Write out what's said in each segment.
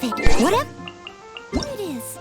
Whatever it is.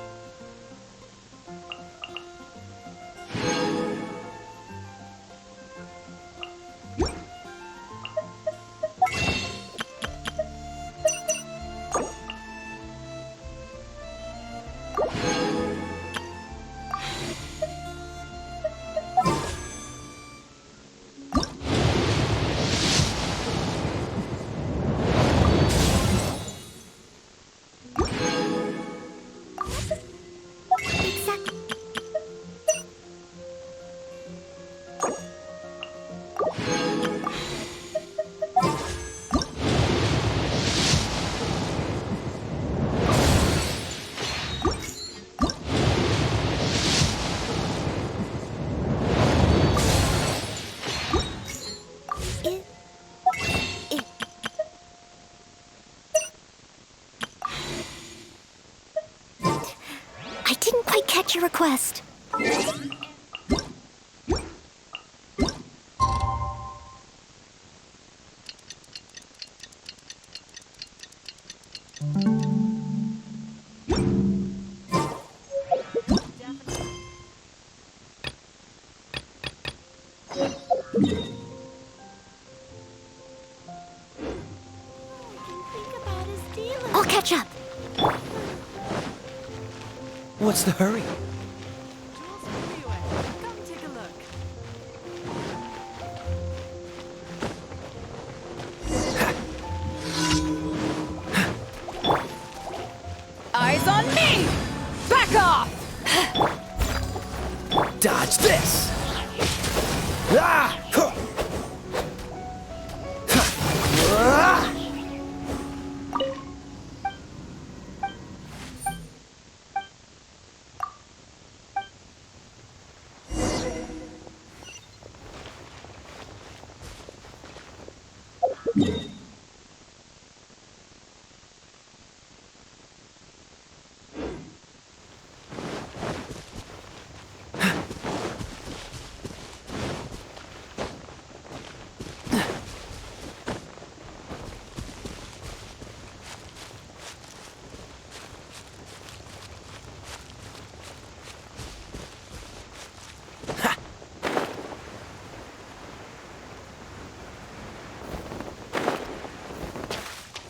I didn't quite catch your request. I'll catch up. What's the hurry? Come take a look. Eyes on me! Back off! Dodge this! Ah! Huh. Ah!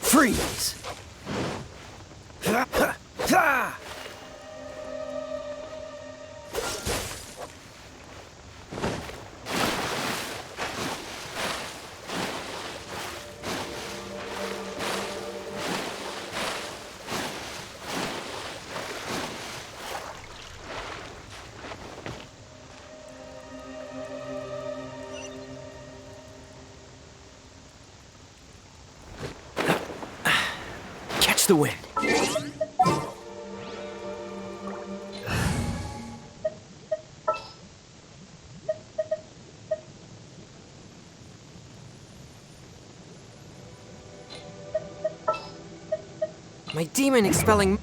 Freeze! Ha, ha, ha! The wind. My demon expelling...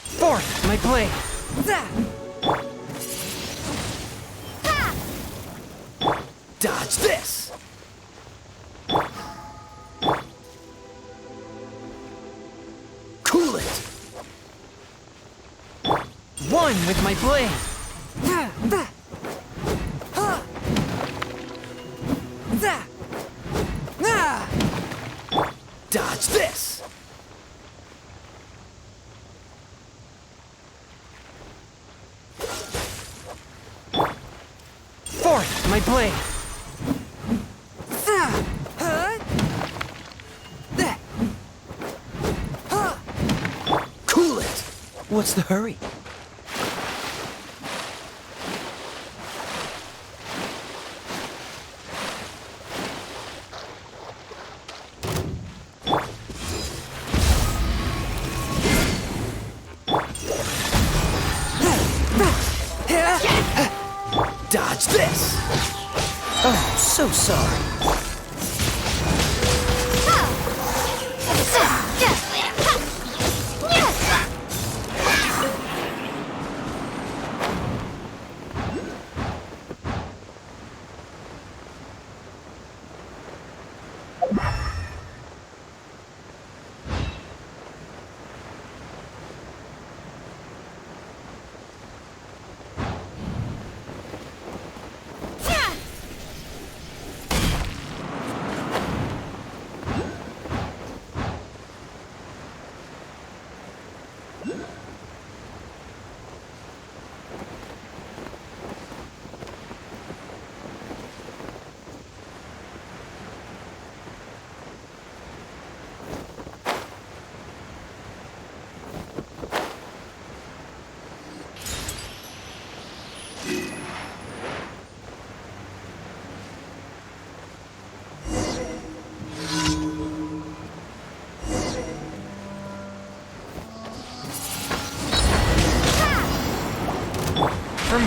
Forth, my blade! Dodge this! Cool it! One with my blade! Dodge this! Forth, my blade! Cool it! What's the hurry? Dodge this! Oh, so sorry.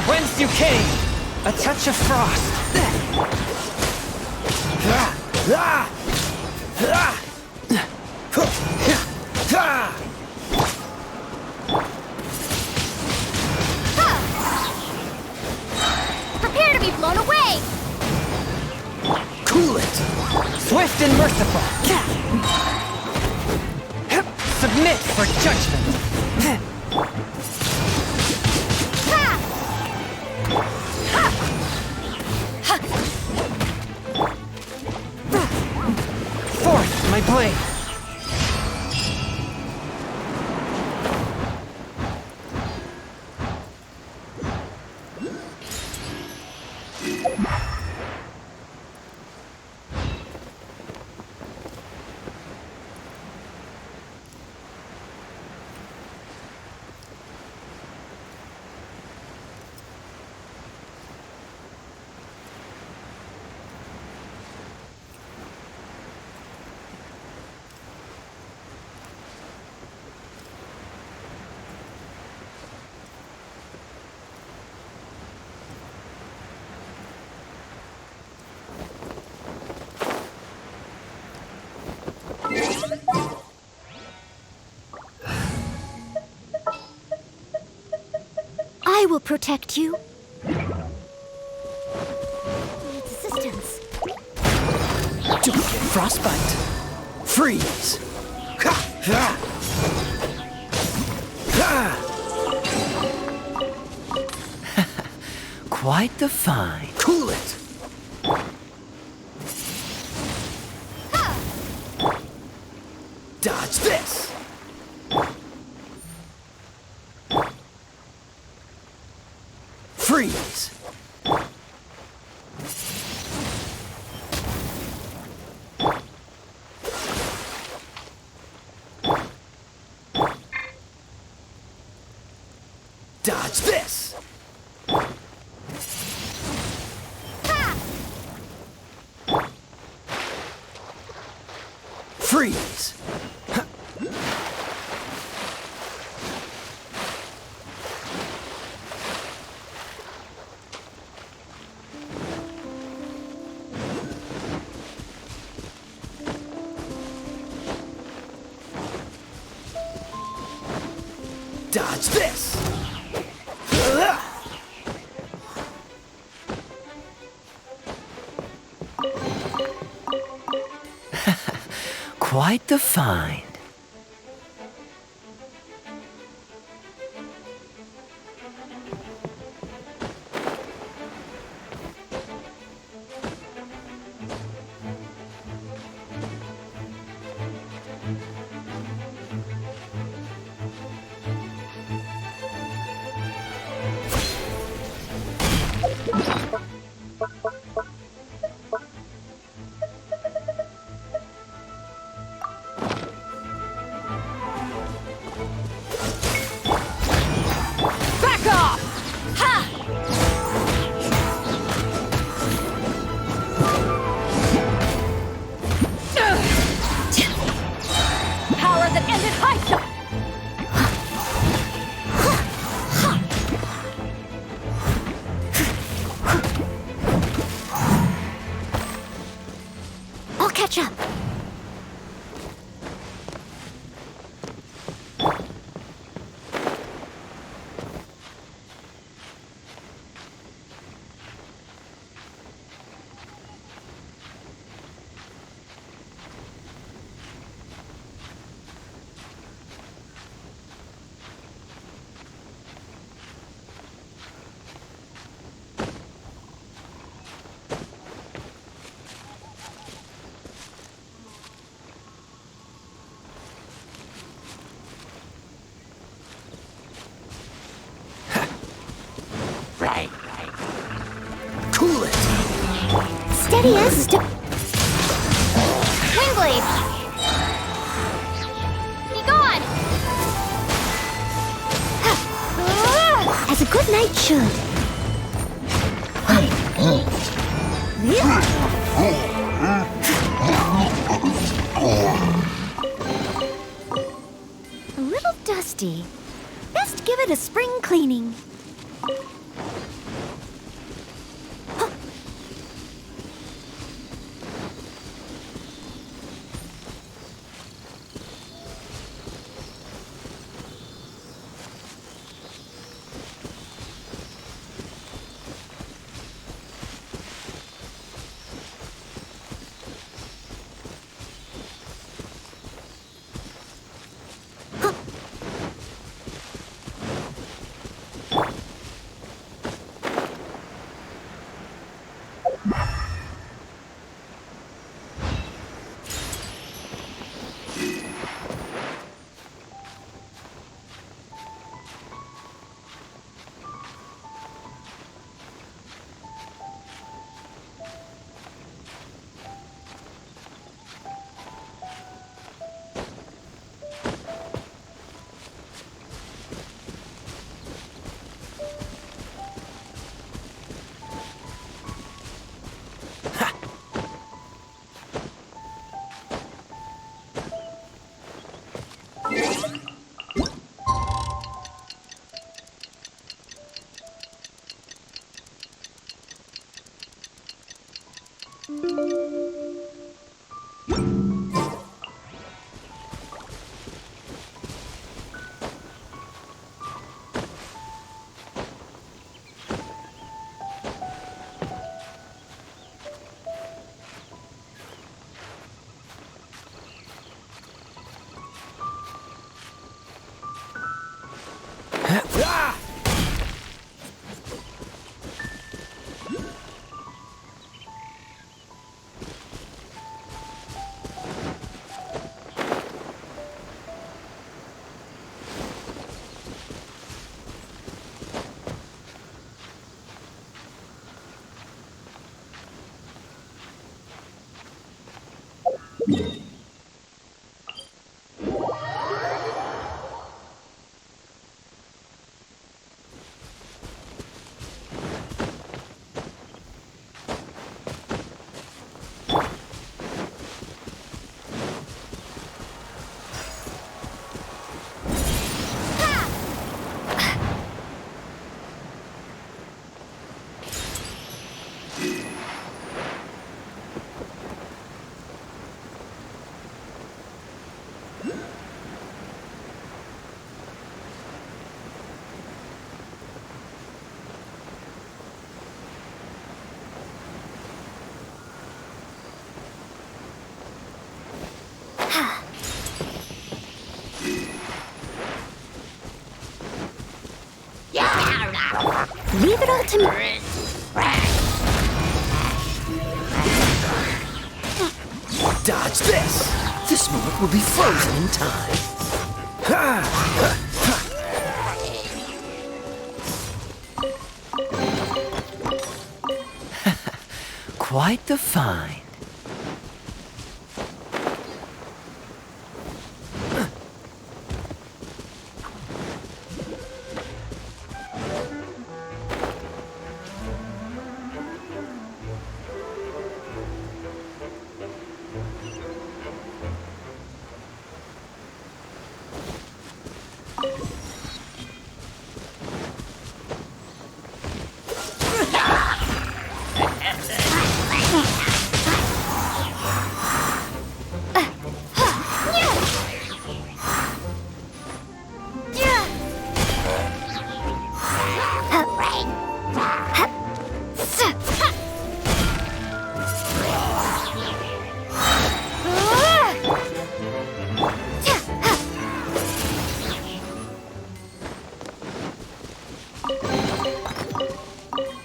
whence you came. A touch of frost. Prepare to be blown away! Cool it! Swift and merciful. Submit for judgment. Forth my blade. I will protect you. Needs assistance. Don't get frostbite. Freeze! Ha! Ha! Ha! Quite the find. Cool it! Dodge this! Freeze! Dodge this! Freeze! Dodge this! Quite the find. Back off! Ha! Power that ended high jump! I'll catch up. Cool it! Steady as Windblade! Be gone! As a good knight should. A little dusty. Best give it a spring cleaning. fall to me. Dodge this! This moment will be frozen in time. Quite the find.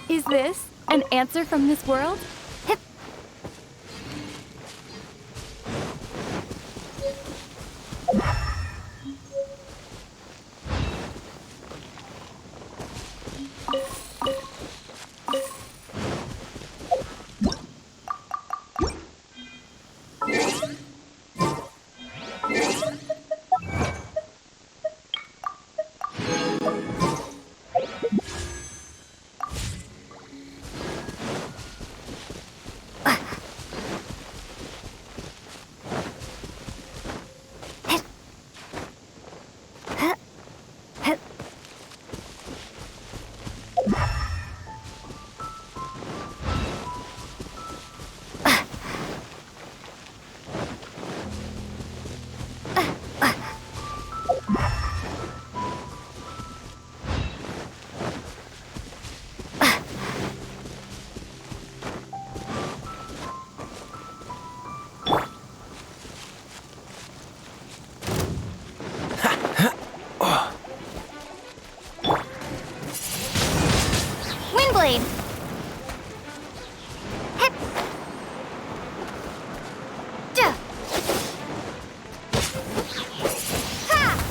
Is this an answer from this world? Windblade. Hip. Duh. Ha!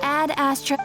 Add Astra.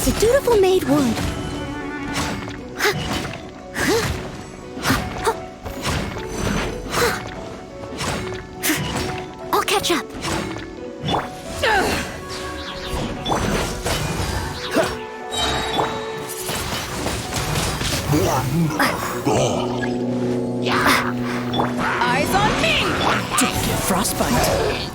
As a dutiful maid would. I'll catch up. Eyes on me! Don't get frostbite.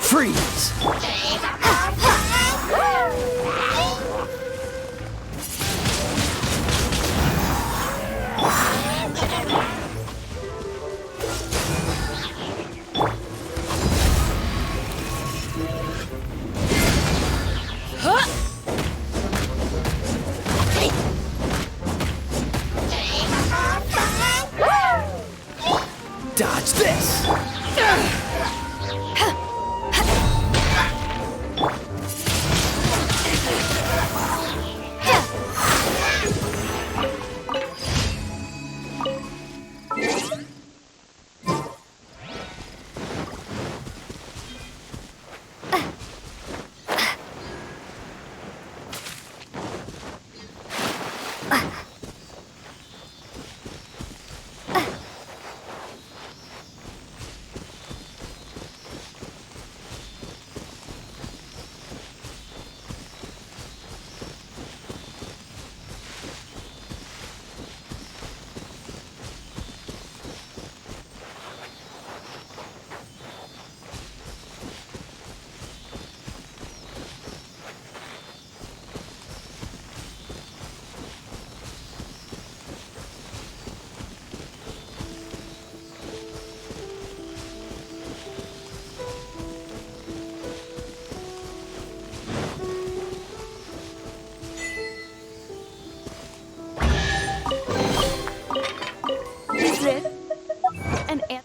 Freeze! Dodge this! Is this an answer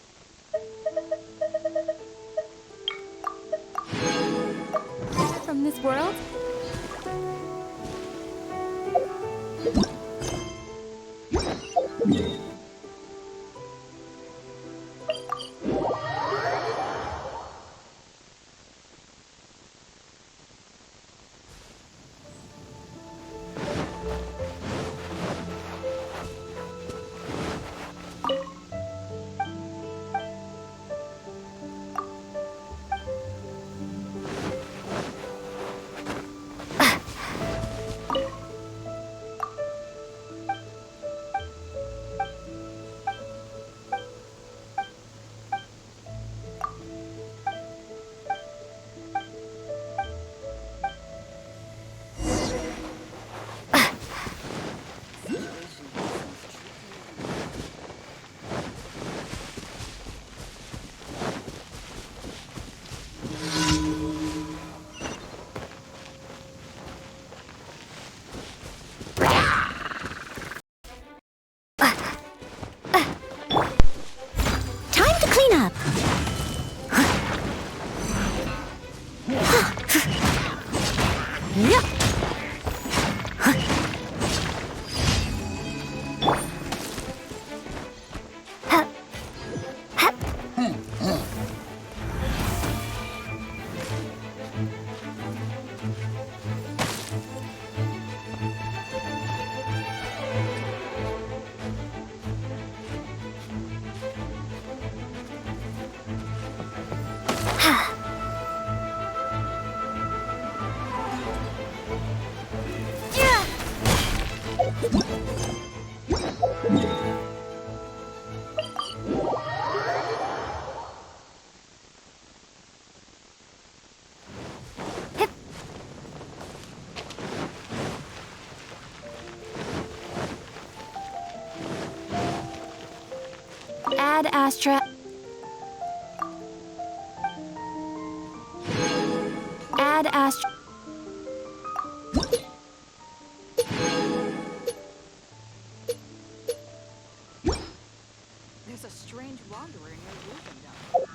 from this world? Time to clean up. Yep. Astra. Add Astra. There's a strange wanderer in your roofing dome.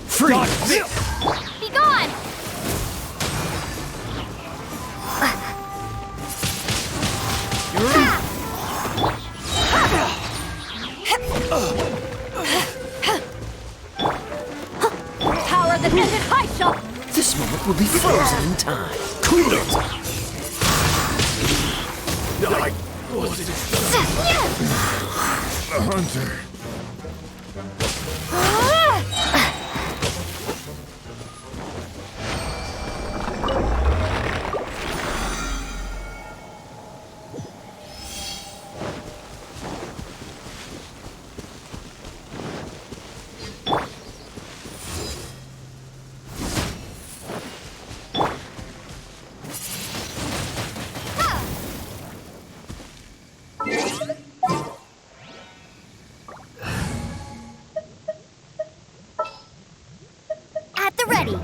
Freeze! Be gone! Power that ended high shot! This moment will be frozen in time. Cool it! I wasn't a hunter. At the ready.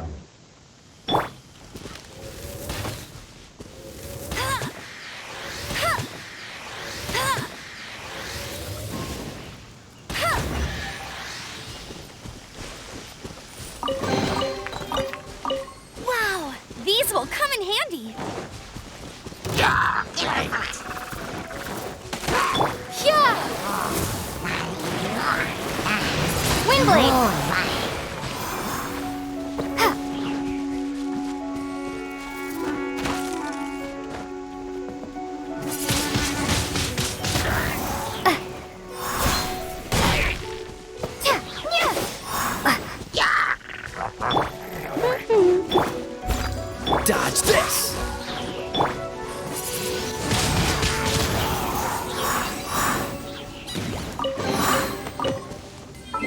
Wow! These will come in handy! Yeah! Windblade. Dodge this!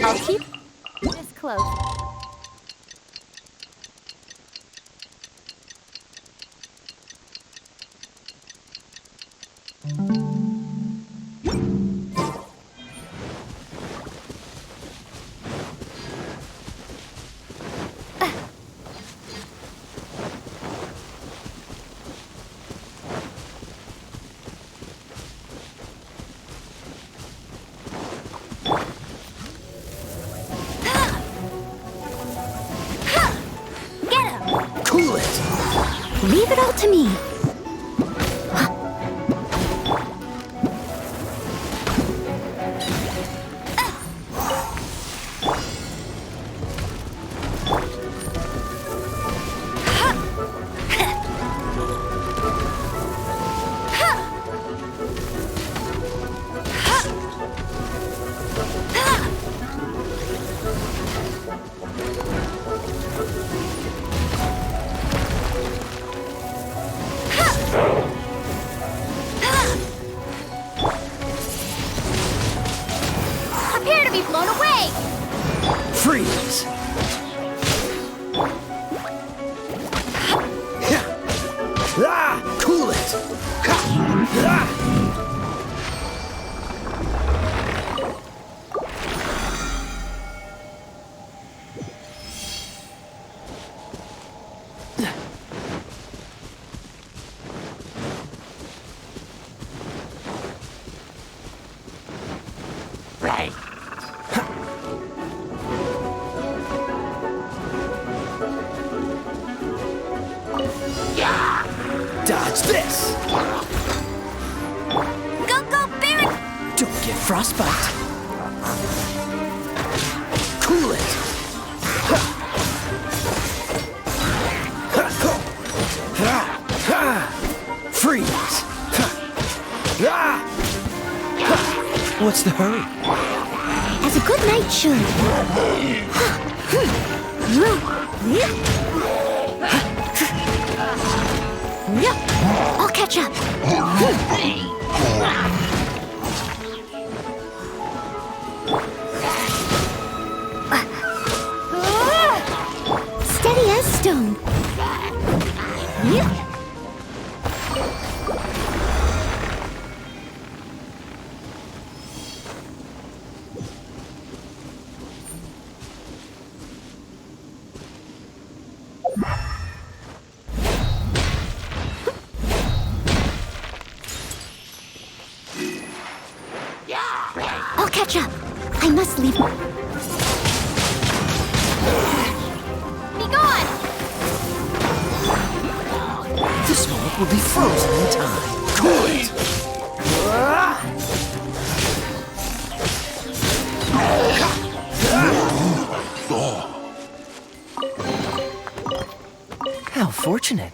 I'll keep this close. Cool it! Leave it all to me. Prepare to be blown away! Freeze! Ah! Cool it! Ah! Right. Dodge this! Go, go, Baron! Frostbite. Cool it. Freeze. What's the hurry? As a good knight should. I'll catch up. Steady as stone. I'll catch up. I must leave. Be gone! This moment will be frozen in time. Cool it. How fortunate.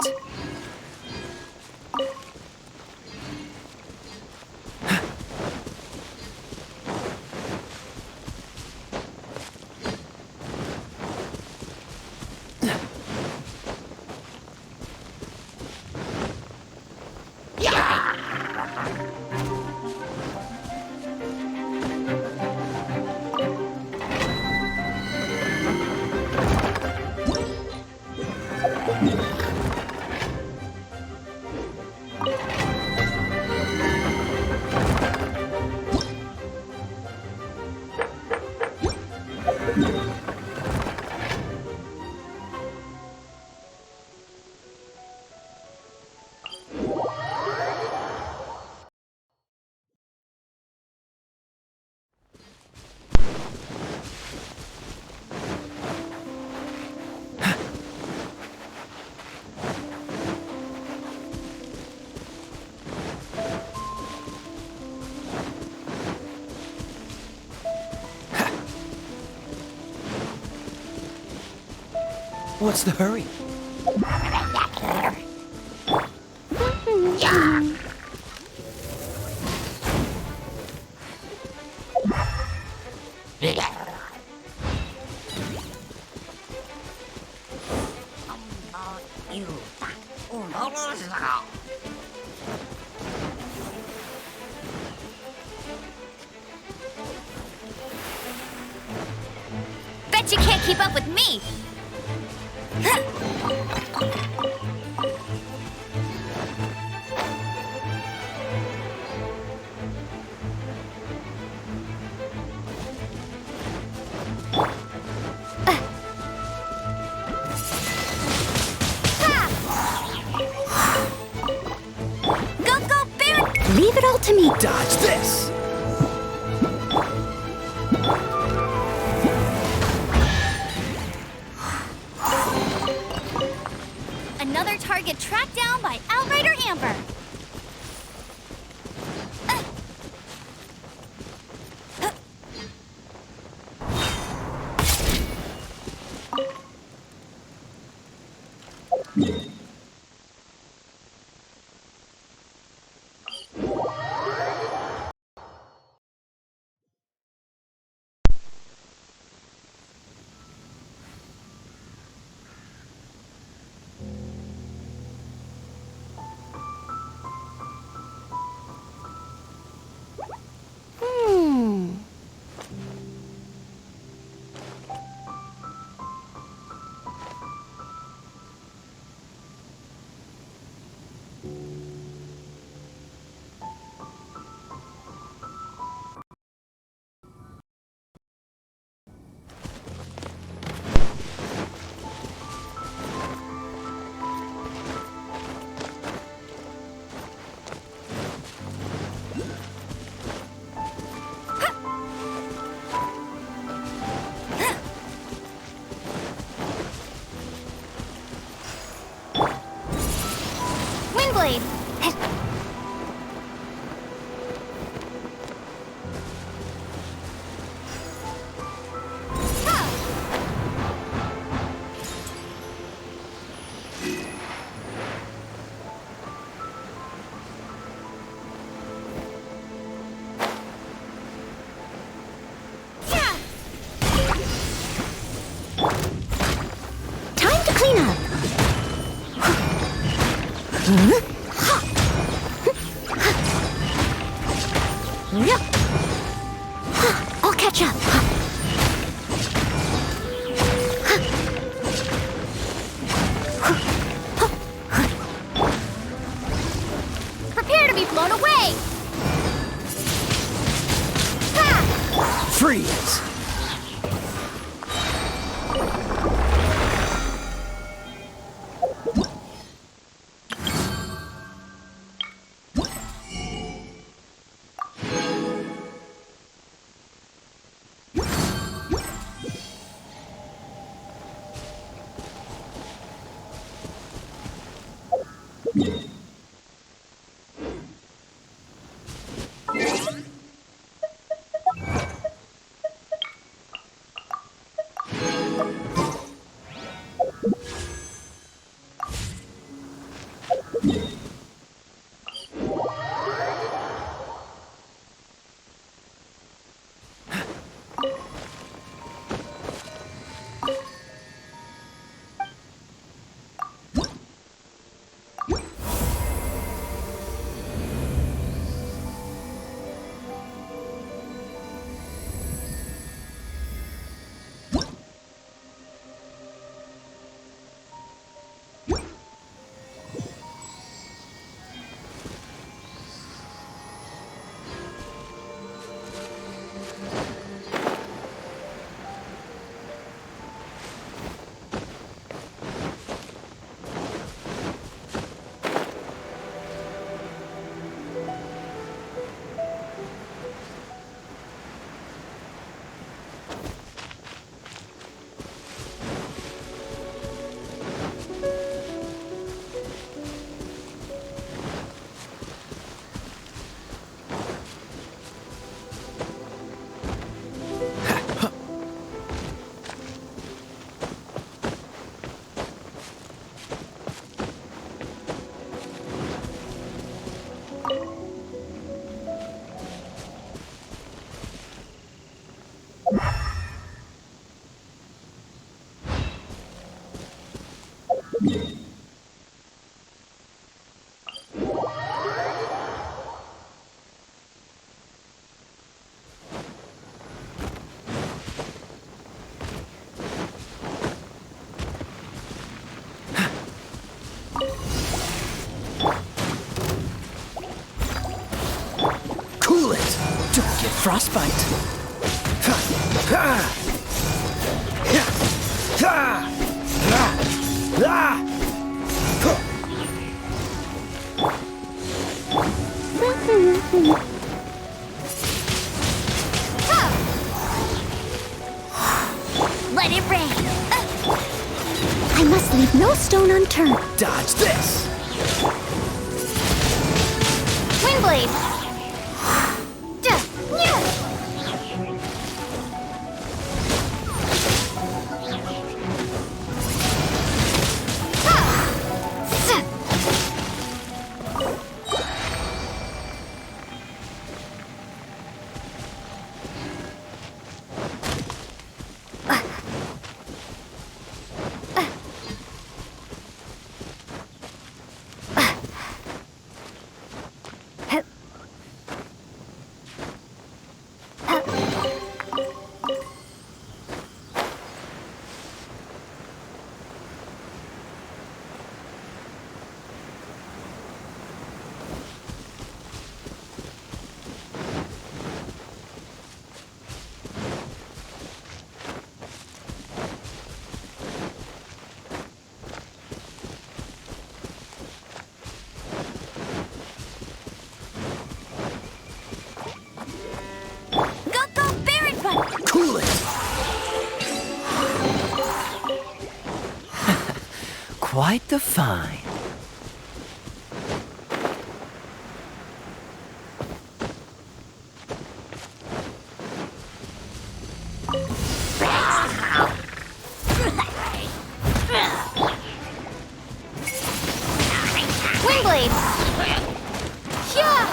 What's the hurry? Bet you can't keep up with me! Leave it all to me. Dodge this. Another target tracked down by Outrider Amber. I'll catch up. Prepare to be blown away! Ha! Freeze! Cool it! Don't get frostbite! Let it rain! I must leave no stone unturned. Dodge this! Windblade! Duh, yeah. Cool it! Quite the find. Windblade! Yeah!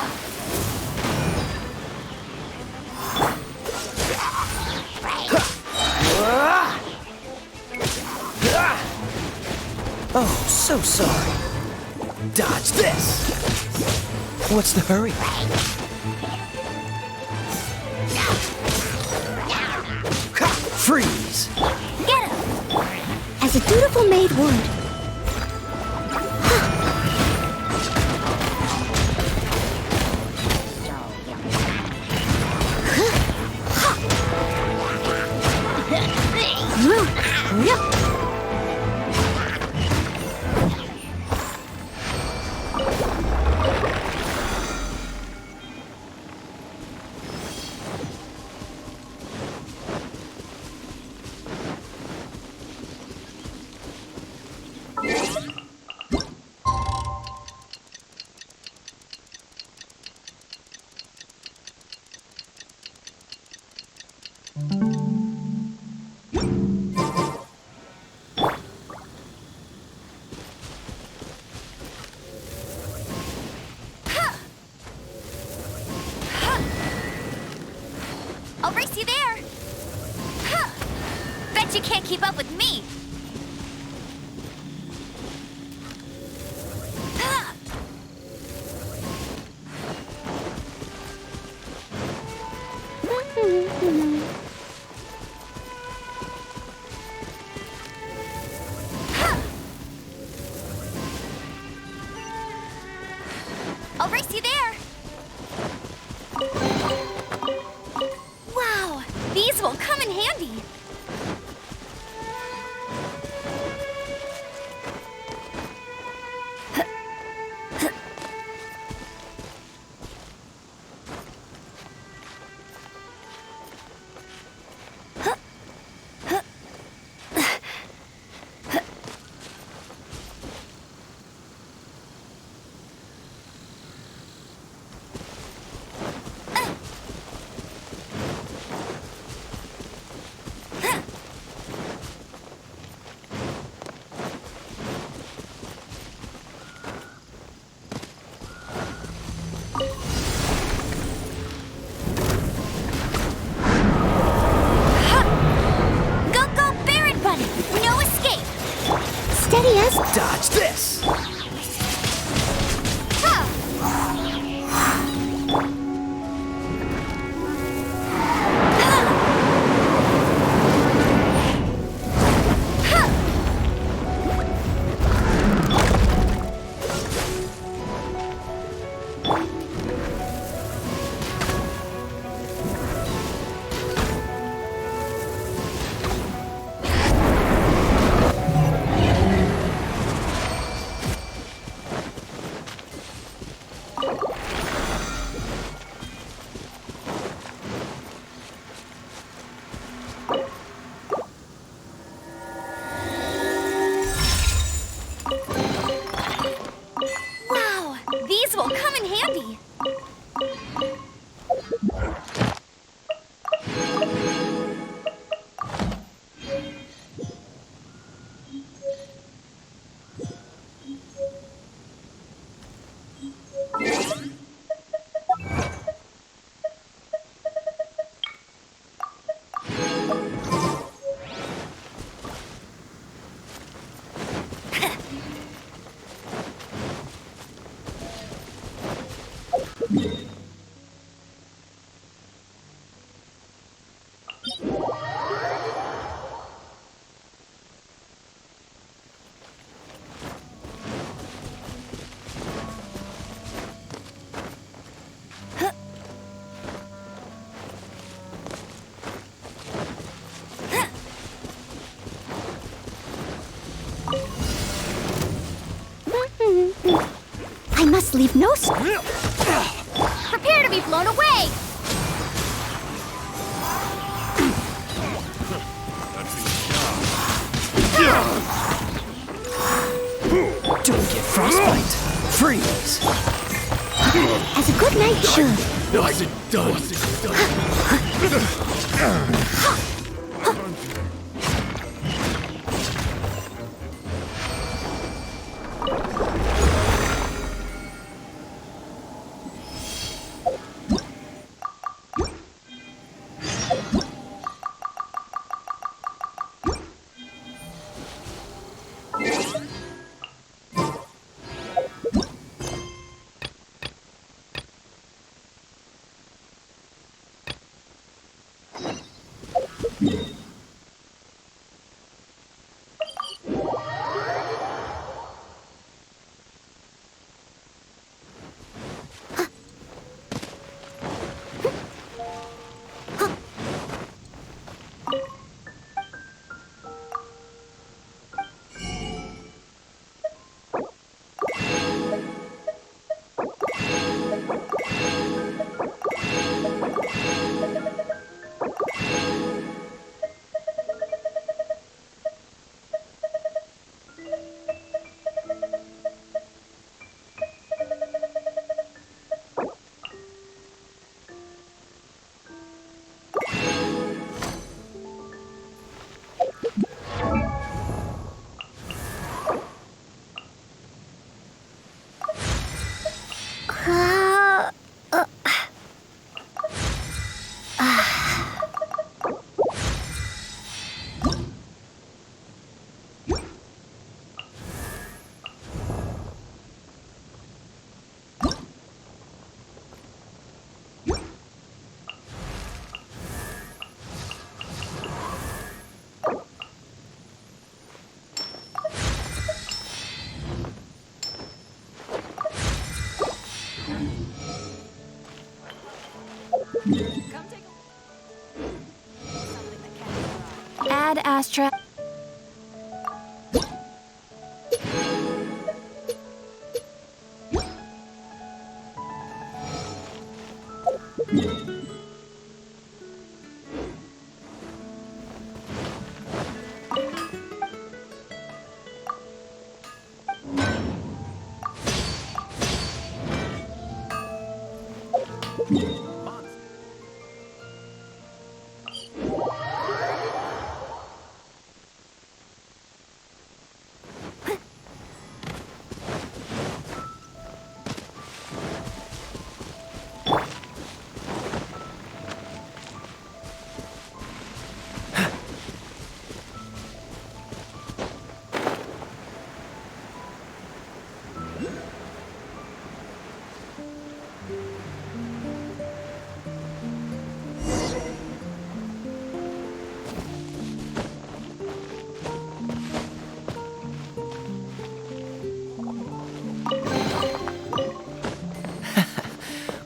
Oh, so sorry. Dodge this! What's the hurry? Ha! Freeze! Get him! As a dutiful maid would. I'll race you there! Huh. Bet you can't keep up with me! Huh. Huh. I'll race you there! Wow, these will come in handy. Steady as... Dodge this! These will come in handy. I must leave no... Prepare to be blown away! Don't get frostbite. Freeze. As a good knight should. Was it done? Was it done? Ad Astra.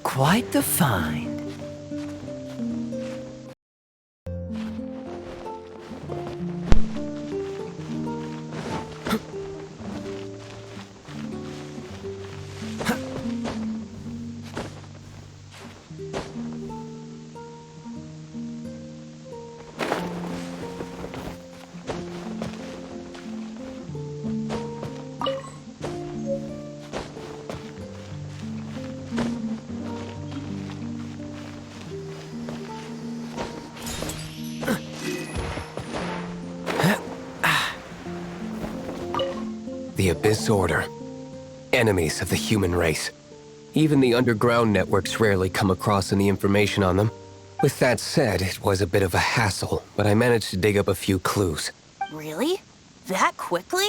Quite the find. The Abyss Order. Enemies of the human race. Even the underground networks rarely come across any information on them. With that said, it was a bit of a hassle, but I managed to dig up a few clues. Really? That quickly?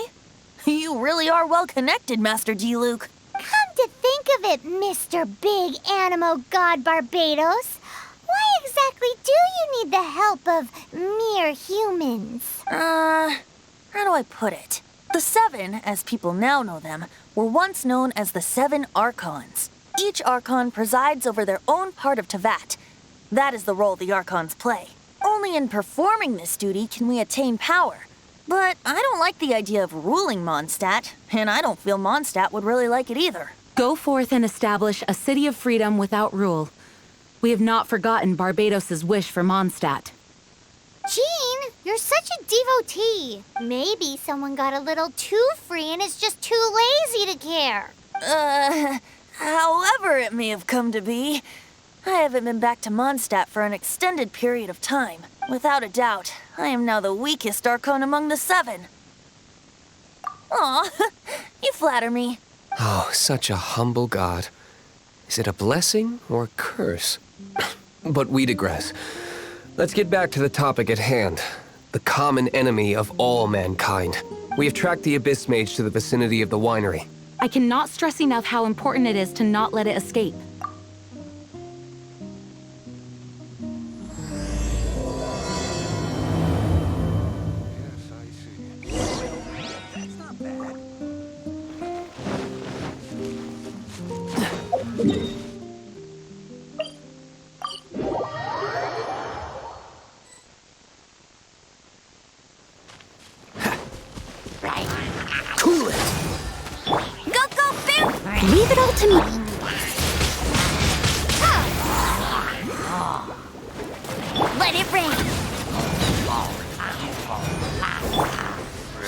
You really are well connected, Master D. Luke. Come to think of it, Mr. Big Animo God Barbados, why exactly do you need the help of mere humans? How do I put it? The Seven, as people now know them, were once known as the Seven Archons. Each Archon presides over their own part of Teyvat. That is the role the Archons play. Only in performing this duty can we attain power. But I don't like the idea of ruling Monstadt, and I don't feel Monstadt would really like it either. Go forth and establish a city of freedom without rule. We have not forgotten Barbados's wish for Monstadt. Jean, you're such a devotee. Maybe someone got a little too free and is just too lazy to care. However it may have come to be, I haven't been back to Monstadt for an extended period of time. Without a doubt, I am now the weakest Archon among the Seven. Aw, you flatter me. Oh, such a humble god. Is it a blessing or a curse? But we digress. Let's get back to the topic at hand. The common enemy of all mankind. We have tracked the Abyss Mage to the vicinity of the winery. I cannot stress enough how important it is to not let it escape. Cool it! Go, go, Boo! Leave it all to me. Let it rain.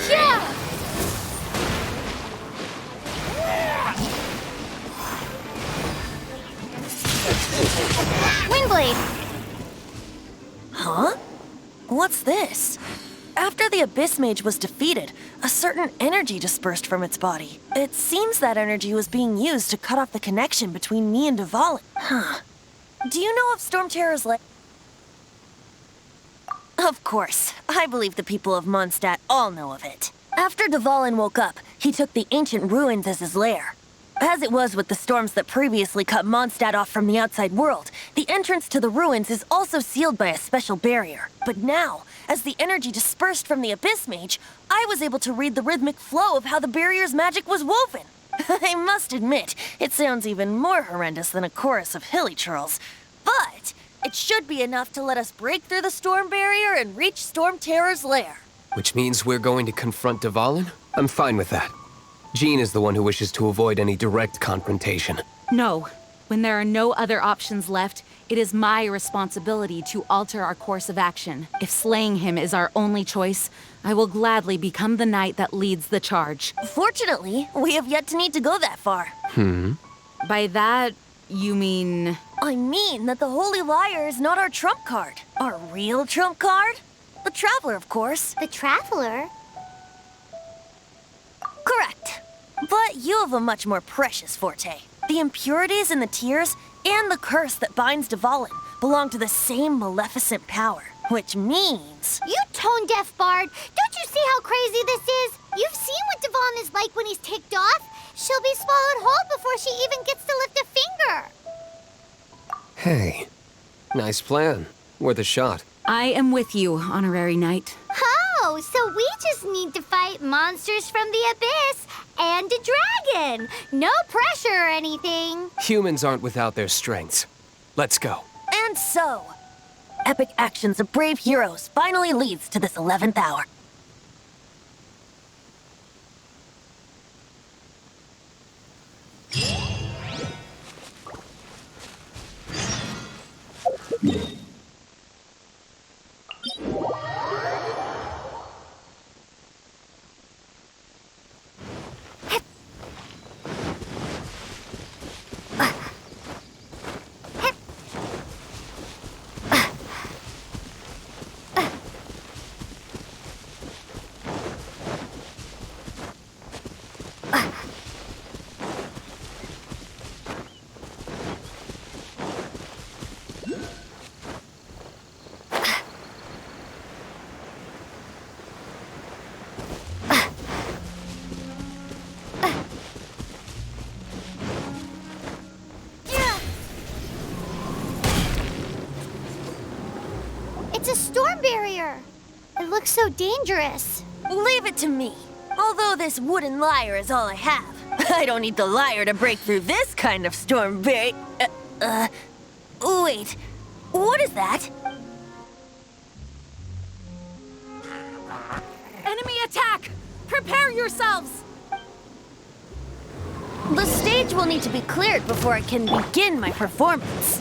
Yeah! Windblade. Huh? What's this? After the Abyss Mage was defeated, a certain energy dispersed from its body. It seems that energy was being used to cut off the connection between me and Dvalin. Huh. Do you know of Storm Terror's lair? Of course. I believe the people of Monstadt all know of it. After Dvalin woke up, he took the ancient ruins as his lair. As it was with the storms that previously cut Monstadt off from the outside world, the entrance to the ruins is also sealed by a special barrier. But now, as the energy dispersed from the Abyss Mage, I was able to read the rhythmic flow of how the barrier's magic was woven. I must admit, it sounds even more horrendous than a chorus of hilly churls. But it should be enough to let us break through the storm barrier and reach Storm Terror's lair. Which means we're going to confront Dvalin? I'm fine with that. Jean is the one who wishes to avoid any direct confrontation. No. When there are no other options left, it is my responsibility to alter our course of action. If slaying him is our only choice, I will gladly become the knight that leads the charge. Fortunately, we have yet to need to go that far. By that, you mean... I mean that the Holy Liar is not our trump card. Our real trump card? The Traveler, of course. The Traveler? Correct. But you have a much more precious forte. The impurities in the tears and the curse that binds Dvalin belong to the same maleficent power, which means... You tone-deaf bard! Don't you see how crazy this is? You've seen what Dvalin is like when he's ticked off. She'll be swallowed whole before she even gets to lift a finger. Hey, nice plan. Worth a shot. I am with you, honorary knight. Oh, so we just need to fight monsters from the abyss and a dragon. No pressure or anything. Humans aren't without their strengths. Let's go. And so, epic actions of brave heroes finally leads to this 11th hour. It's a storm barrier. It looks so dangerous. Leave it to me. Although this wooden lyre is all I have, I don't need the lyre to break through this kind of storm barrier. Wait, what is that? Enemy attack! Prepare yourselves! The stage will need to be cleared before I can begin my performance.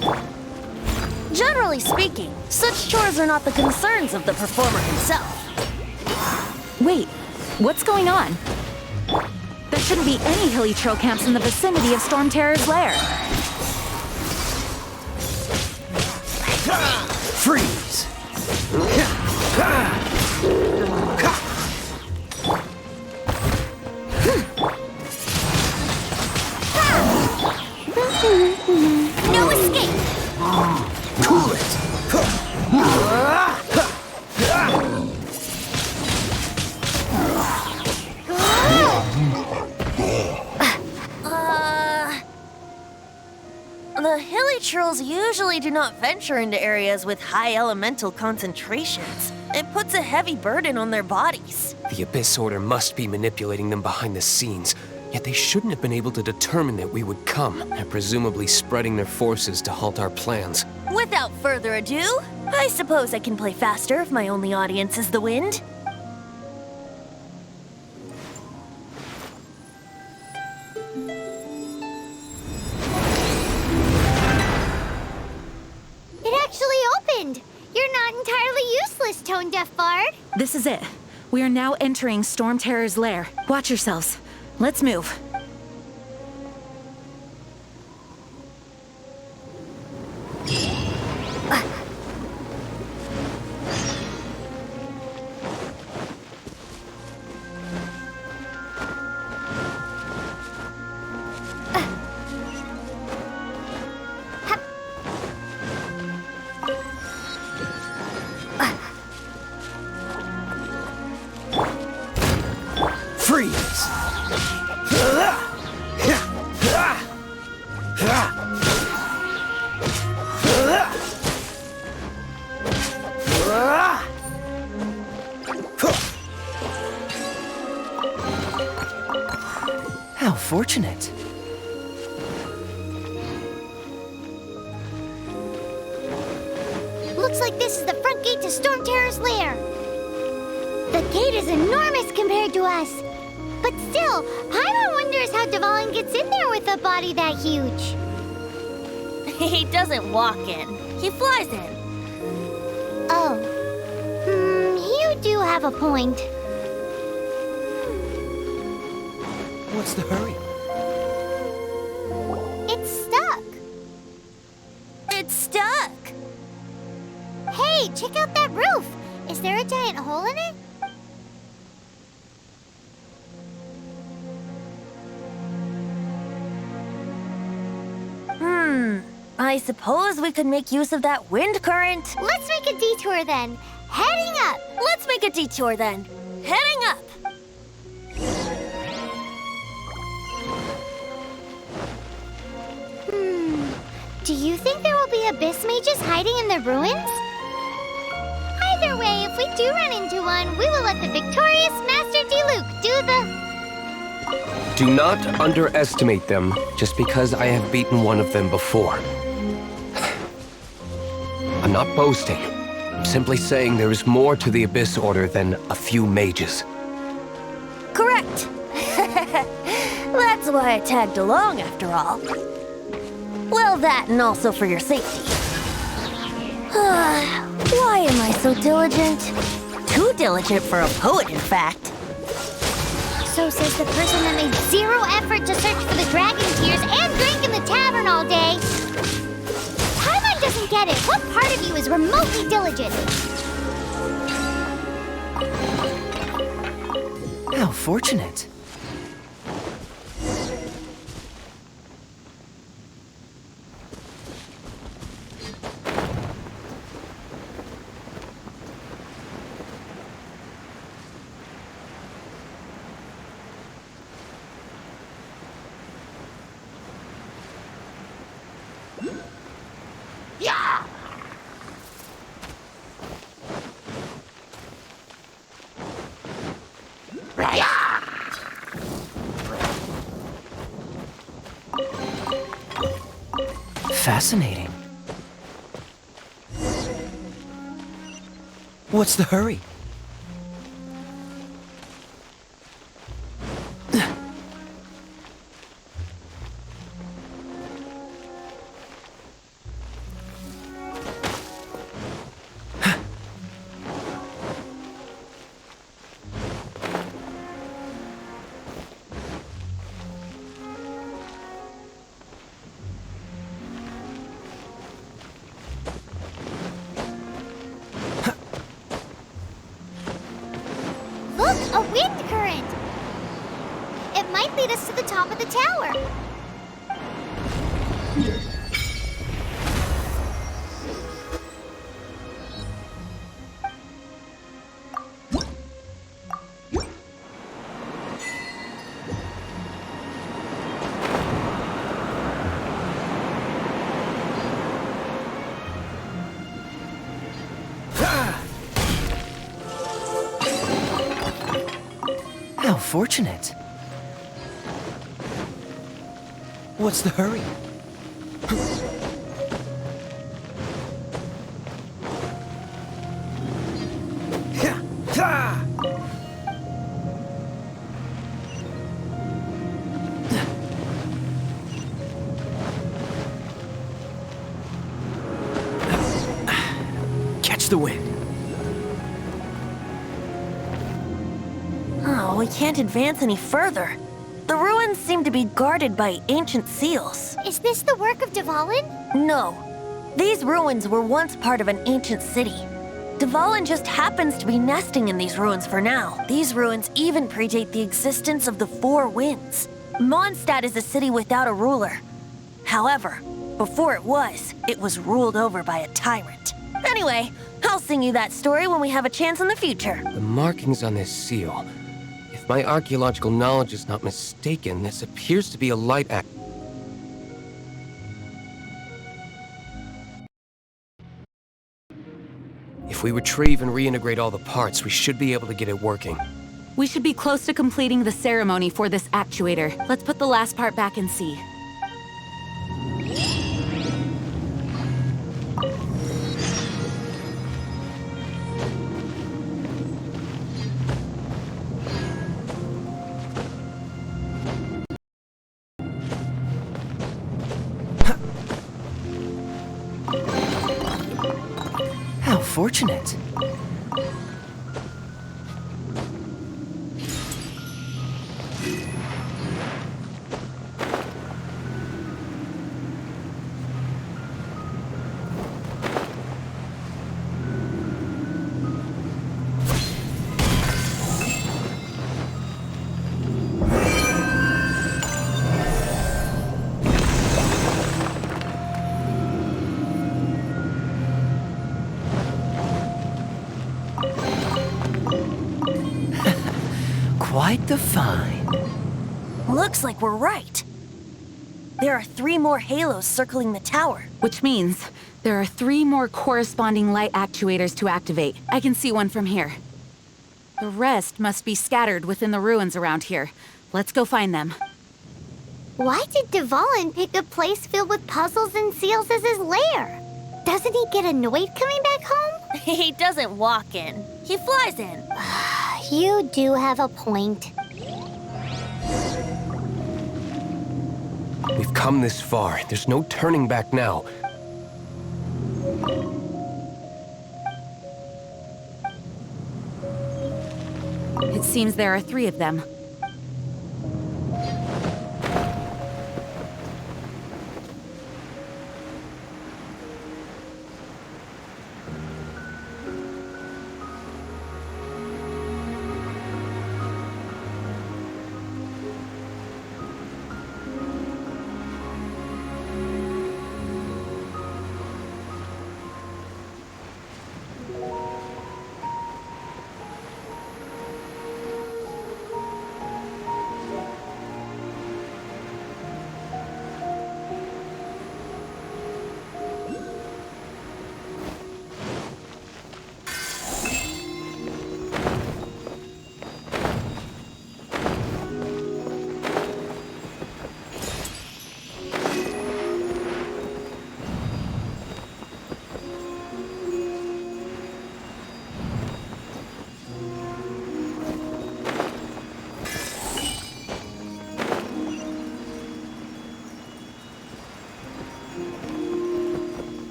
Generally speaking, such chores are not the concerns of the performer himself. Wait, what's going on? There shouldn't be any hilly trail camps in the vicinity of Storm Terror's lair. Freeze! No escape. Cool it! The hilly trolls usually do not venture into areas with high elemental concentrations. It puts a heavy burden on their bodies. The Abyss Order must be manipulating them behind the scenes, yet they shouldn't have been able to determine that we would come, and presumably spreading their forces to halt our plans. Without further ado, I suppose I can play faster if my only audience is the wind. It actually opened! You're not entirely useless, Tone Deaf Bard. This is it. We are now entering Storm Terror's lair. Watch yourselves. Let's move. Freeze! How fortunate. Looks like this is the front gate to Storm Terror's lair. The gate is enormous compared to us. But still, Paimon wonders how Dvalin gets in there with a body that huge. He doesn't walk in. He flies in. Oh. You do have a point. What's the hurry? It's stuck. It's stuck. Hey, check out that roof. Is there a giant hole in it? I suppose we could make use of that wind current. Let's make a detour then. Heading up. Let's make a detour then. Heading up. Do you think there will be abyss mages hiding in the ruins? Either way, if we do run into one, we will let the victorious Master Diluc do the... Do not underestimate them just because I have beaten one of them before. I'm not boasting. I'm simply saying there is more to the Abyss Order than a few mages. Correct. That's why I tagged along after all. Well, that and also for your safety. Why am I so diligent? Too diligent for a poet, in fact. So says the person that made zero effort to search for the dragon tears and drink in the tavern all day. Paimon doesn't get it. What part of you is remotely diligent? How fortunate. Fascinating. What's the hurry? Look, a wind current. It might lead us to the top of the tower. fortunate. What's the hurry? Catch the wind. Oh, we can't advance any further. The ruins seem to be guarded by ancient seals. Is this the work of Dvalin? No. These ruins were once part of an ancient city. Dvalin just happens to be nesting in these ruins for now. These ruins even predate the existence of the Four Winds. Monstadt is a city without a ruler. However, before it was ruled over by a tyrant. Anyway, I'll sing you that story when we have a chance in the future. The markings on this seal. If my archaeological knowledge is not mistaken, this appears to be a light act. If we retrieve and reintegrate all the parts, we should be able to get it working. We should be close to completing the ceremony for this actuator. Let's put the last part back and see. How fortunate. Quite the find. Looks like we're right. There are 3 more halos circling the tower. Which means there are 3 more corresponding light actuators to activate. I can see one from here. The rest must be scattered within the ruins around here. Let's go find them. Why did Dvalin pick a place filled with puzzles and seals as his lair? Doesn't he get annoyed coming back home? He doesn't walk in. He flies in. You do have a point. We've come this far. There's no turning back now. It seems there are 3 of them.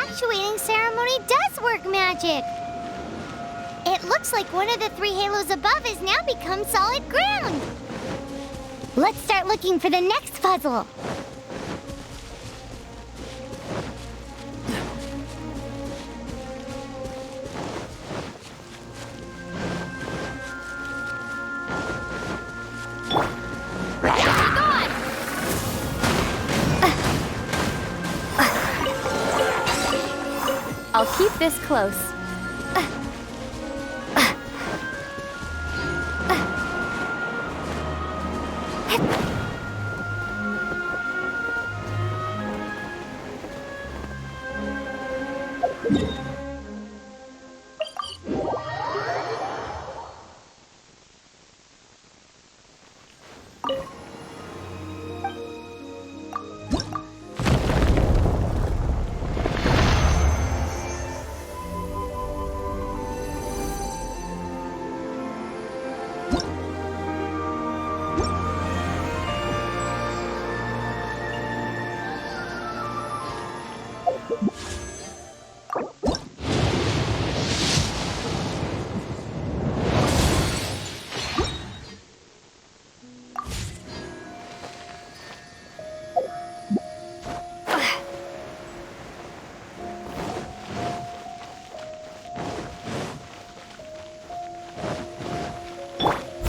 Actuating ceremony does work magic! It looks like one of the 3 halos above has now become solid ground! Let's start looking for the next puzzle! this close.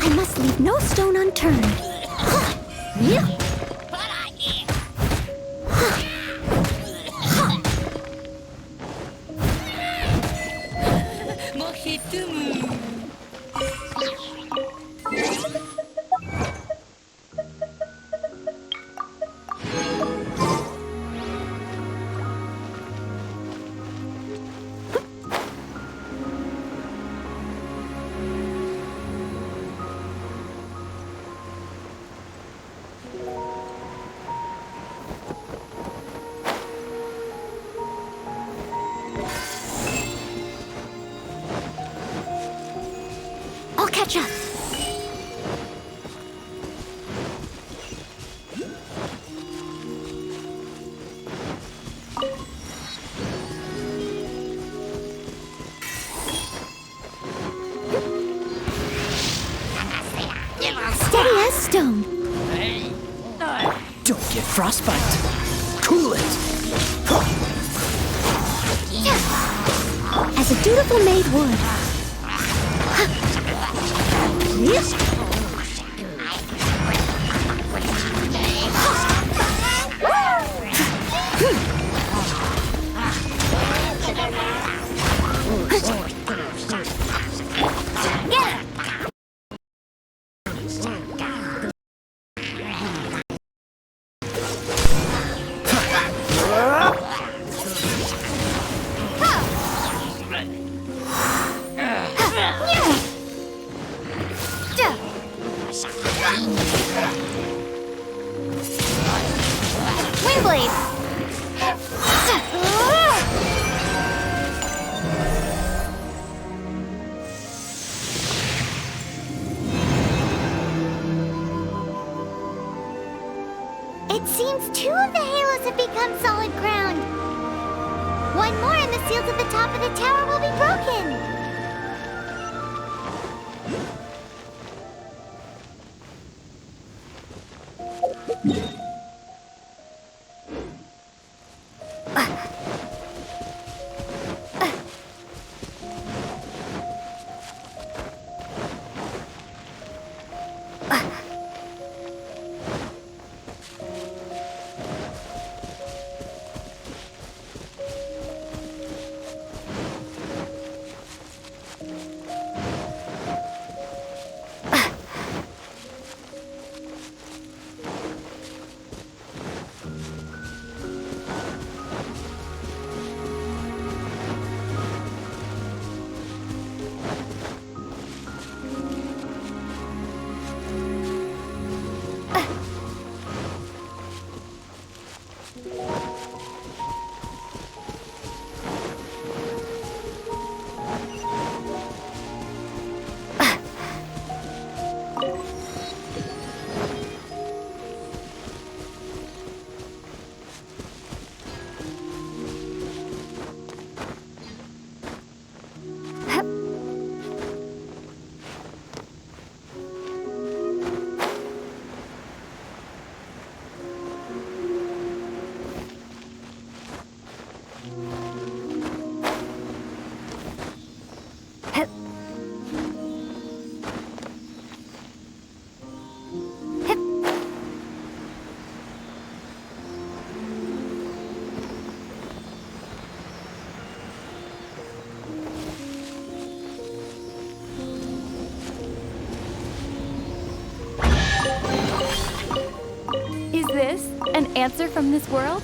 I must leave no stone unturned. I'll catch up. Steady as stone. Don't get frostbite. Cool it. As a dutiful maid would. Windblade! It seems 2 of the halos have become solid ground. One more and the seal to the top of the tower will be broken. answer from this world?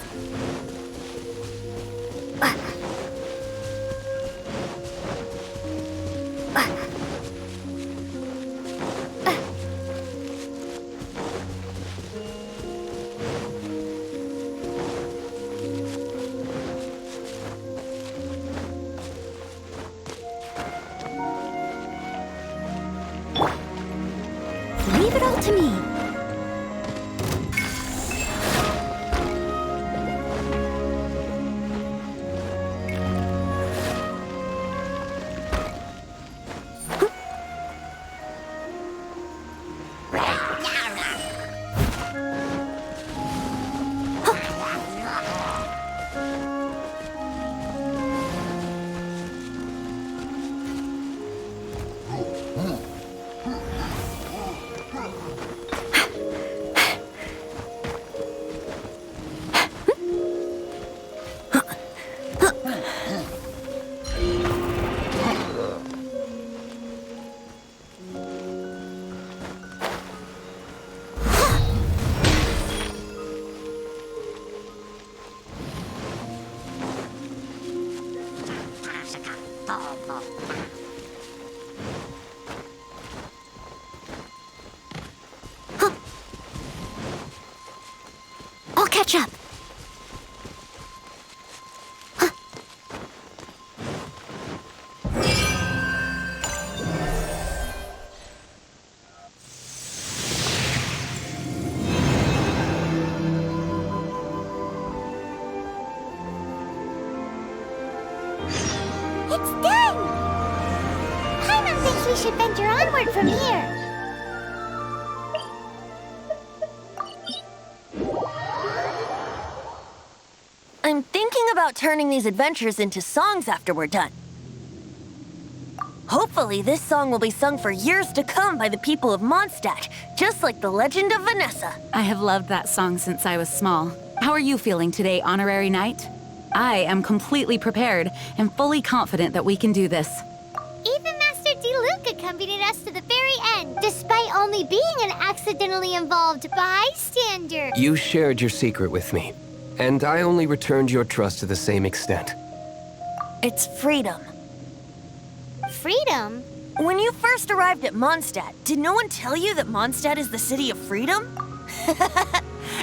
Leave it all to me. I'll catch up. It's done! Paimon thinks we should venture onward from here. I'm thinking about turning these adventures into songs after we're done. Hopefully, this song will be sung for years to come by the people of Mondstadt, just like the legend of Vanessa. I have loved that song since I was small. How are you feeling today, Honorary Knight? I am completely prepared and fully confident that we can do this. Even Master Diluc accompanied us to the very end, despite only being an accidentally involved bystander. You shared your secret with me, and I only returned your trust to the same extent. It's freedom. Freedom? When you first arrived at Mondstadt, did no one tell you that Mondstadt is the city of freedom?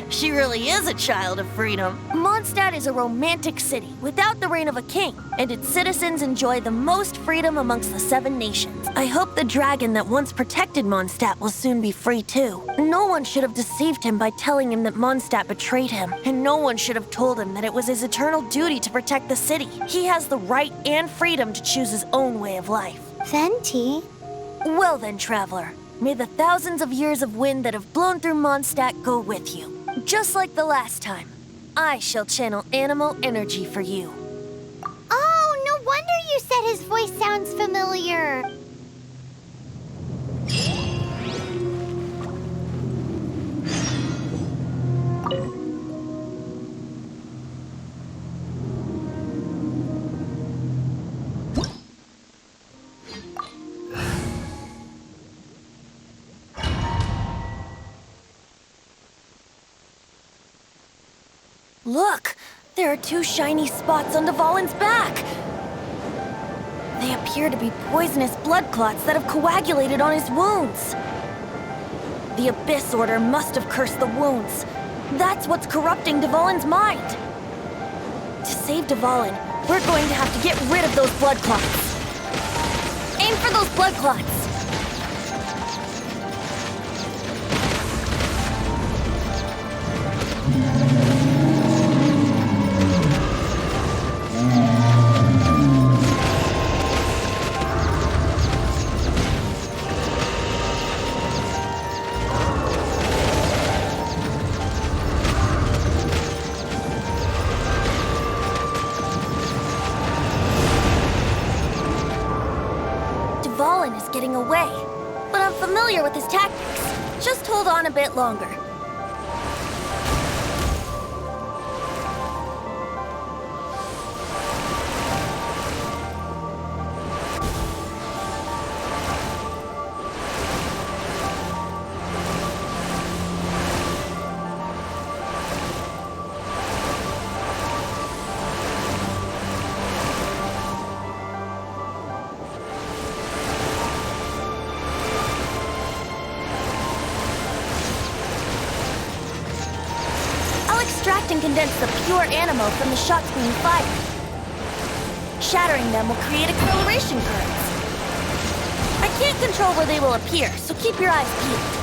She really is a child of freedom. Mondstadt is a romantic city without the reign of a king, and its citizens enjoy the most freedom amongst the 7 nations. I hope the dragon that once protected Mondstadt will soon be free too. No one should have deceived him by telling him that Mondstadt betrayed him, and no one should have told him that it was his eternal duty to protect the city. He has the right and freedom to choose his own way of life. Venti? Well then, traveler, may the thousands of years of wind that have blown through Mondstadt go with you. Just like the last time, I shall channel animal energy for you. Oh, no wonder you said his voice sounds familiar. Look! There are 2 shiny spots on Dvalin's back! They appear to be poisonous blood clots that have coagulated on his wounds. The Abyss Order must have cursed the wounds. That's what's corrupting Dvalin's mind. To save Dvalin, we're going to have to get rid of those blood clots. Aim for those blood clots! Dvalin is getting away, but I'm familiar with his tactics. Just hold on a bit longer. can condense the pure animo from the shots being fired. Shattering them will create acceleration currents. I can't control where they will appear, so keep your eyes peeled.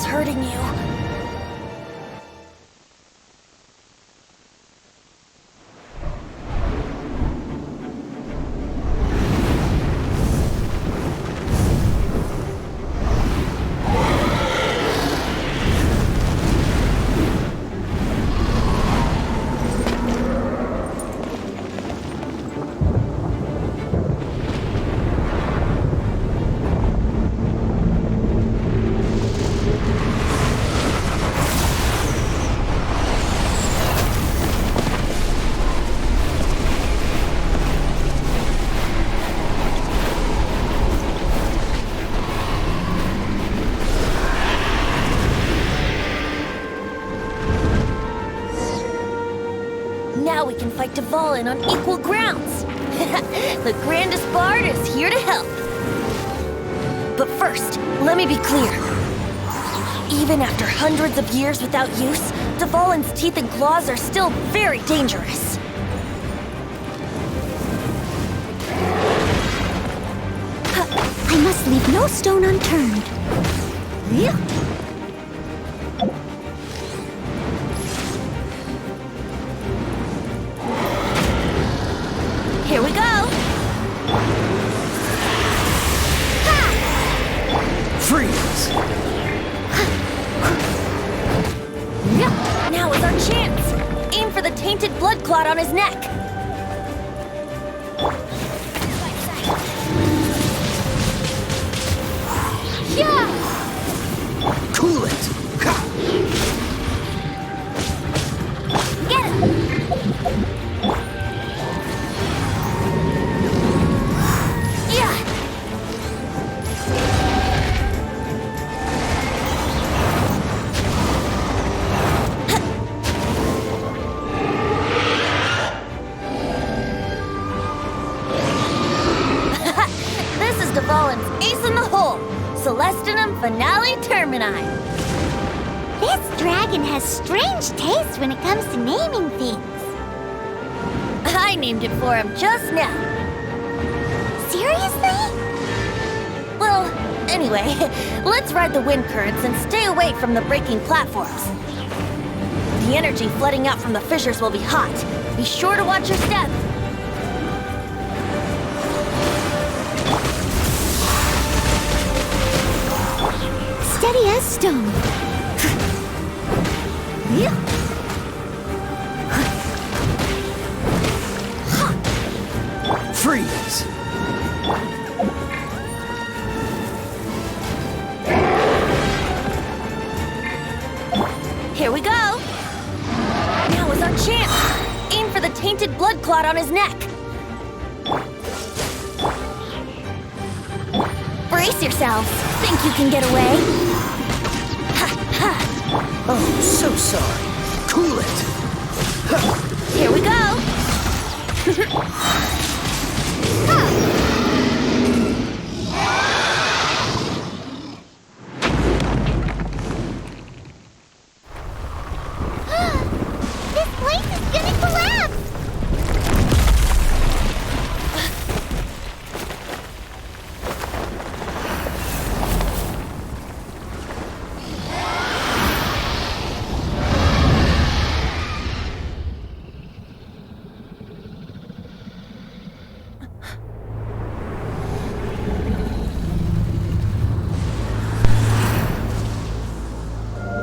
hurting you. Now we can fight Dvalin on equal grounds. The grandest bard is here to help. But first, let me be clear. Even after hundreds of years without use, Dvalin's teeth and claws are still very dangerous. I must leave no stone unturned. Here we go! Freeze! Now is our chance! Aim for the tainted blood clot on his neck! Cool it! Get him! finale termini. This dragon has strange taste when it comes to naming things. I named it for him just now. Seriously? Well, anyway, let's ride the wind currents and stay away from the breaking platforms. The energy flooding out from the fissures will be hot. Be sure to watch your step. Steady as stone. Freeze! Here we go. Now is our chance. Aim for the tainted blood clot on his neck. Brace yourselves. Think you can get away? Oh, so sorry. Cool it! Here we go. This place is gonna collapse!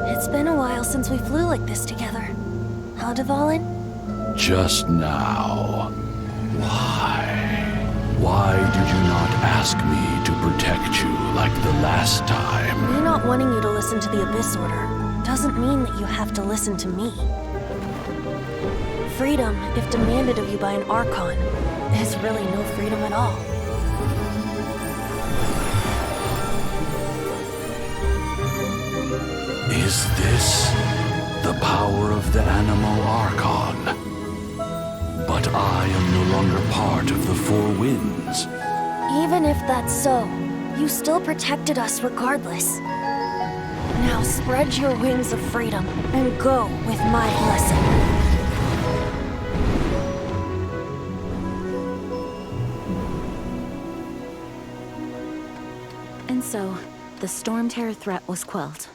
It's been a while since we flew like this together. Huh, Dvalin? Just now. Why? Why did you not ask me to protect you like the last time? Me not wanting you to listen to the Abyss Order doesn't mean that you have to listen to me. Freedom, if demanded of you by an Archon, is really no freedom at all. Is this the power of the Animo Archon? But I am no longer part of the Four Winds. Even if that's so, you still protected us regardless. Now spread your wings of freedom and go with my blessing. And so, the Storm Terror threat was quelled.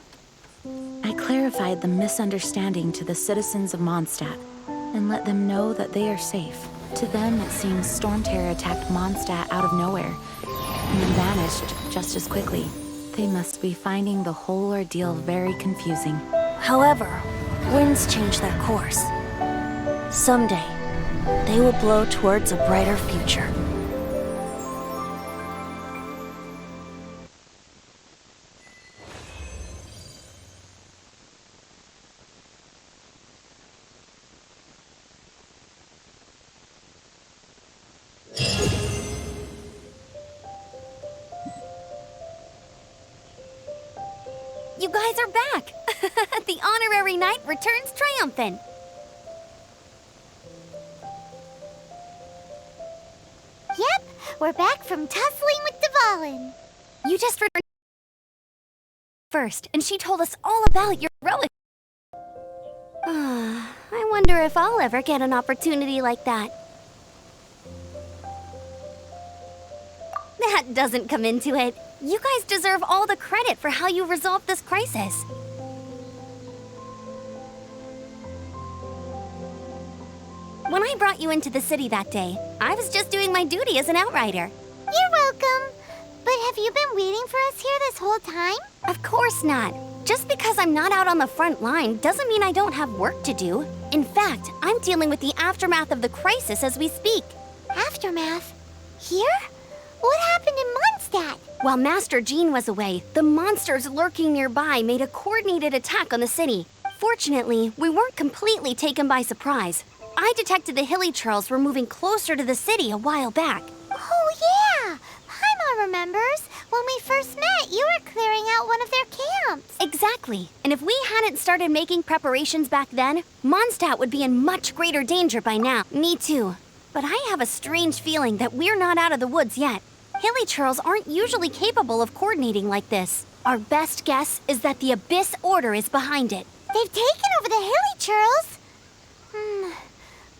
I clarified the misunderstanding to the citizens of Monstadt and let them know that they are safe. To them, it seems Storm Terror attacked Monstadt out of nowhere and then vanished just as quickly. They must be finding the whole ordeal very confusing. However, winds change their course. Someday, they will blow towards a brighter future. You guys are back! The honorary knight returns triumphant. Yep, we're back from tussling with Dvalin. You just returned first, and she told us all about your heroic. I wonder if I'll ever get an opportunity like that. That doesn't come into it. You guys deserve all the credit for how you resolved this crisis. When I brought you into the city that day, I was just doing my duty as an outrider. You're welcome. But have you been waiting for us here this whole time? Of course not. Just because I'm not out on the front line doesn't mean I don't have work to do. In fact, I'm dealing with the aftermath of the crisis as we speak. Aftermath? Here? What happened in Monstadt? While Master Jean was away, the monsters lurking nearby made a coordinated attack on the city. Fortunately, we weren't completely taken by surprise. I detected the Hilly Churls were moving closer to the city a while back. Oh, yeah! Paimon remembers. When we first met, you were clearing out one of their camps. Exactly. And if we hadn't started making preparations back then, Mondstadt would be in much greater danger by now. Me too. But I have a strange feeling that we're not out of the woods yet. Hilly Churls aren't usually capable of coordinating like this. Our best guess is that the Abyss Order is behind it. They've taken over the Hilly Churls.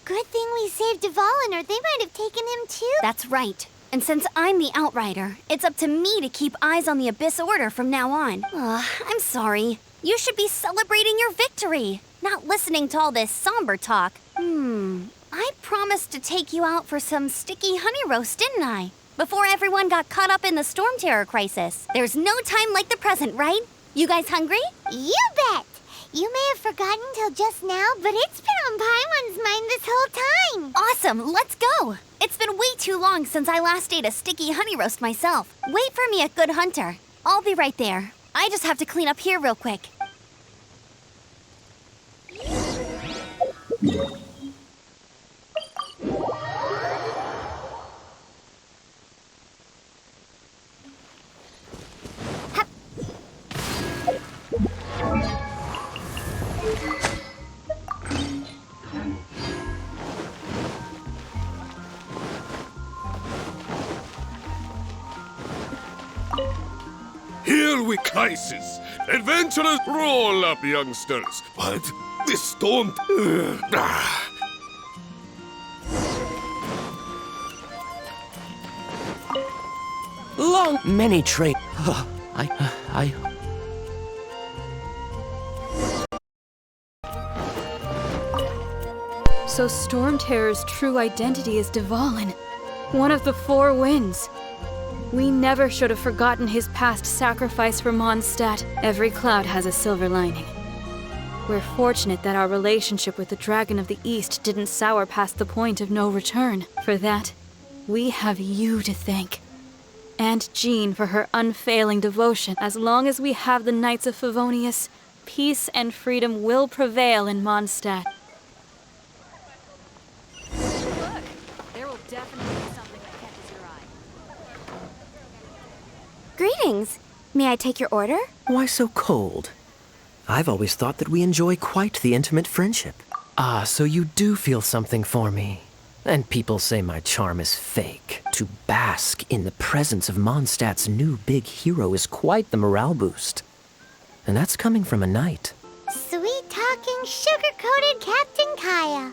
Good thing we saved Dvalin, or they might have taken him too. That's right. And since I'm the Outrider, it's up to me to keep eyes on the Abyss Order from now on. I'm sorry. You should be celebrating your victory, not listening to all this somber talk. I promised to take you out for some sticky honey roast, didn't I? Before everyone got caught up in the Storm Terror crisis. There's no time like the present, right? You guys hungry? You bet! You may have forgotten till just now, but it's been on Paimon's mind this whole time. Awesome, let's go! It's been way too long since I last ate a sticky honey roast myself. Wait for me at Good Hunter. I'll be right there. I just have to clean up here real quick. Here we crisis. Adventurers, roll up, youngsters. But this storm... Long many trade. So Storm Terror's true identity is Dvalin, one of the Four Winds. We never should have forgotten his past sacrifice for Monstadt. Every cloud has a silver lining. We're fortunate that our relationship with the Dragon of the East didn't sour past the point of no return. For that, we have you to thank. And Jean for her unfailing devotion. As long as we have the Knights of Favonius, peace and freedom will prevail in Mondstadt. Look, there will definitely be something that catches your eye. Greetings. May I take your order? Why so cold? I've always thought that we enjoy quite the intimate friendship. Ah, so you do feel something for me. And people say my charm is fake. To bask in the presence of Mondstadt's new big hero is quite the morale boost. And that's coming from a knight. Sweet-talking, sugar-coated Captain Kaya.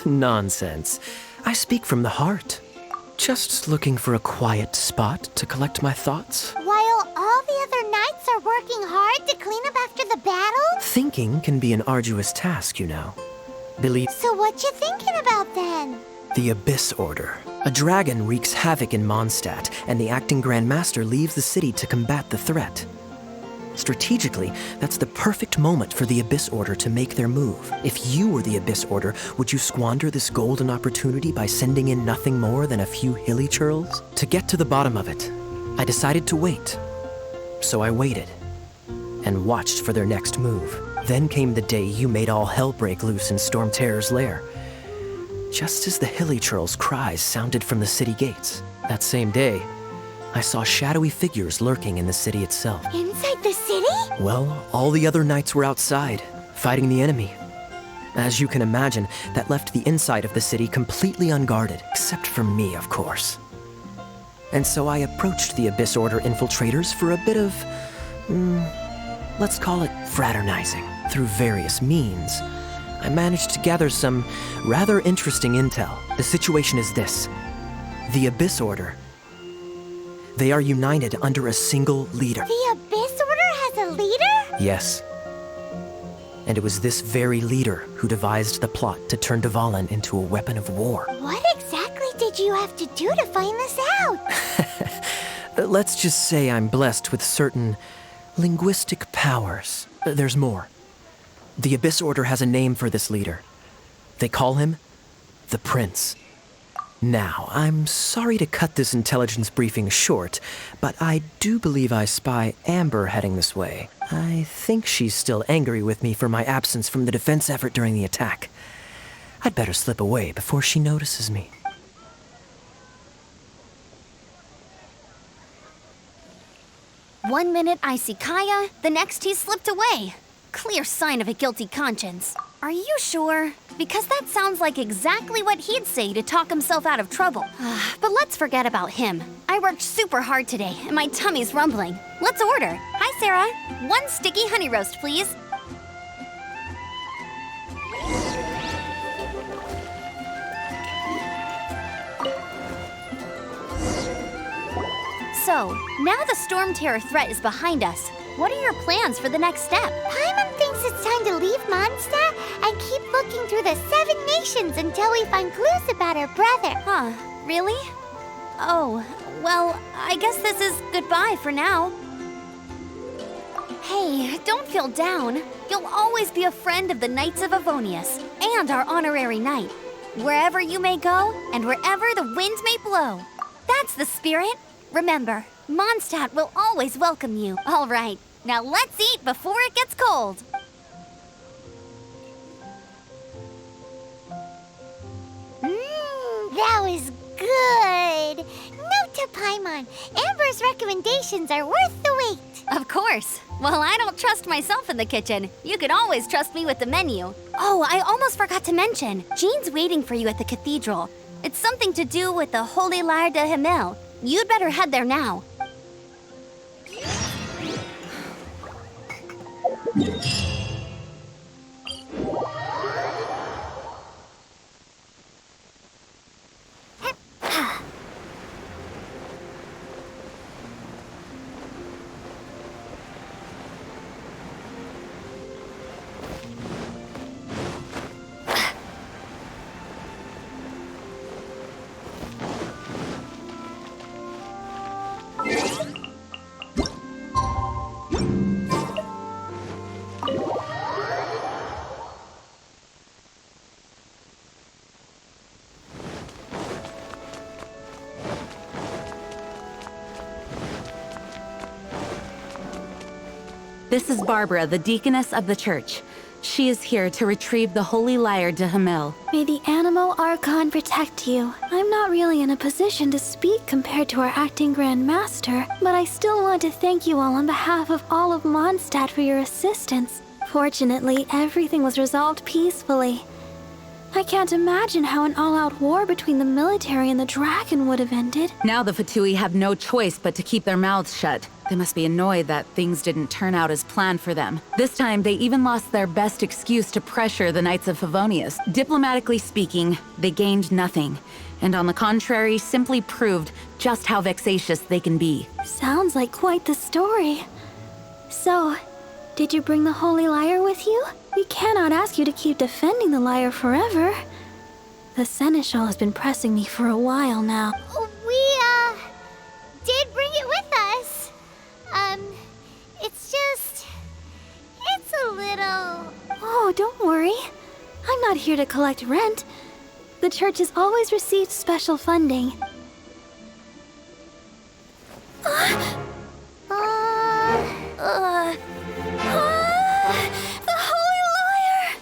Nonsense. I speak from the heart. Just looking for a quiet spot to collect my thoughts. While all the other knights are working hard to clean up after the battle? Thinking can be an arduous task, you know. Believe... So what you thinking about then? The Abyss Order. A dragon wreaks havoc in Mondstadt, and the acting Grand Master leaves the city to combat the threat. Strategically, that's the perfect moment for the Abyss Order to make their move. If you were the Abyss Order, would you squander this golden opportunity by sending in nothing more than a few hilly churls? To get to the bottom of it, I decided to wait. So I waited, and watched for their next move. Then came the day you made all hell break loose in Storm Terror's lair. Just as the hilly churls' cries sounded from the city gates. That same day, I saw shadowy figures lurking in the city itself. Inside the city? Well, all the other knights were outside, fighting the enemy. As you can imagine, that left the inside of the city completely unguarded, except for me, of course. And so I approached the Abyss Order infiltrators for a bit of, let's call it fraternizing. Through various means, I managed to gather some rather interesting intel. The situation is this. The Abyss Order, they are united under a single leader. The Abyss Order has a leader? Yes. And it was this very leader who devised the plot to turn Dvalin into a weapon of war. What exactly did you have to do to find this out? Let's just say I'm blessed with certain linguistic powers. There's more. The Abyss Order has a name for this leader. They call him the Prince. Now, I'm sorry to cut this intelligence briefing short, but I do believe I spy Amber heading this way. I think she's still angry with me for my absence from the defense effort during the attack. I'd better slip away before she notices me. One minute I see Kaya, the next he's slipped away. Clear sign of a guilty conscience. Are you sure? Because that sounds like exactly what he'd say to talk himself out of trouble. But let's forget about him. I worked super hard today, and my tummy's rumbling. Let's order. Hi, Sarah. 1 sticky honey roast, please. So, now the Storm Terror threat is behind us. What are your plans for the next step? Paimon thinks it's time to leave Mondstadt and keep looking through the 7 nations until we find clues about her brother. Huh, really? Oh, well, I guess this is goodbye for now. Hey, don't feel down. You'll always be a friend of the Knights of Avonius and our honorary knight. Wherever you may go and wherever the wind may blow. That's the spirit. Remember, Mondstadt will always welcome you. All right, now let's eat before it gets cold. That was good. Note to Paimon, Amber's recommendations are worth the wait. Of course. Well, I don't trust myself in the kitchen. You can always trust me with the menu. Oh, I almost forgot to mention. Jean's waiting for you at the cathedral. It's something to do with the Holy Lyre de Himmel. You'd better head there now. This is Barbara, the deaconess of the church. She is here to retrieve the Holy Lyre de Himmel. May the Animal Archon protect you. I'm not really in a position to speak compared to our acting Grand Master, but I still want to thank you all on behalf of all of Mondstadt for your assistance. Fortunately, everything was resolved peacefully. I can't imagine how an all-out war between the military and the dragon would have ended. Now the Fatui have no choice but to keep their mouths shut. They must be annoyed that things didn't turn out as planned for them. This time, they even lost their best excuse to pressure the Knights of Favonius. Diplomatically speaking, they gained nothing, and on the contrary, simply proved just how vexatious they can be. Sounds like quite the story. So, did you bring the Holy Lyre with you? We cannot ask you to keep defending the lyre forever. The Seneschal has been pressing me for a while now. We, did bring it with us. It's a little... Oh, don't worry. I'm not here to collect rent. The church has always received special funding. The Holy Lyre!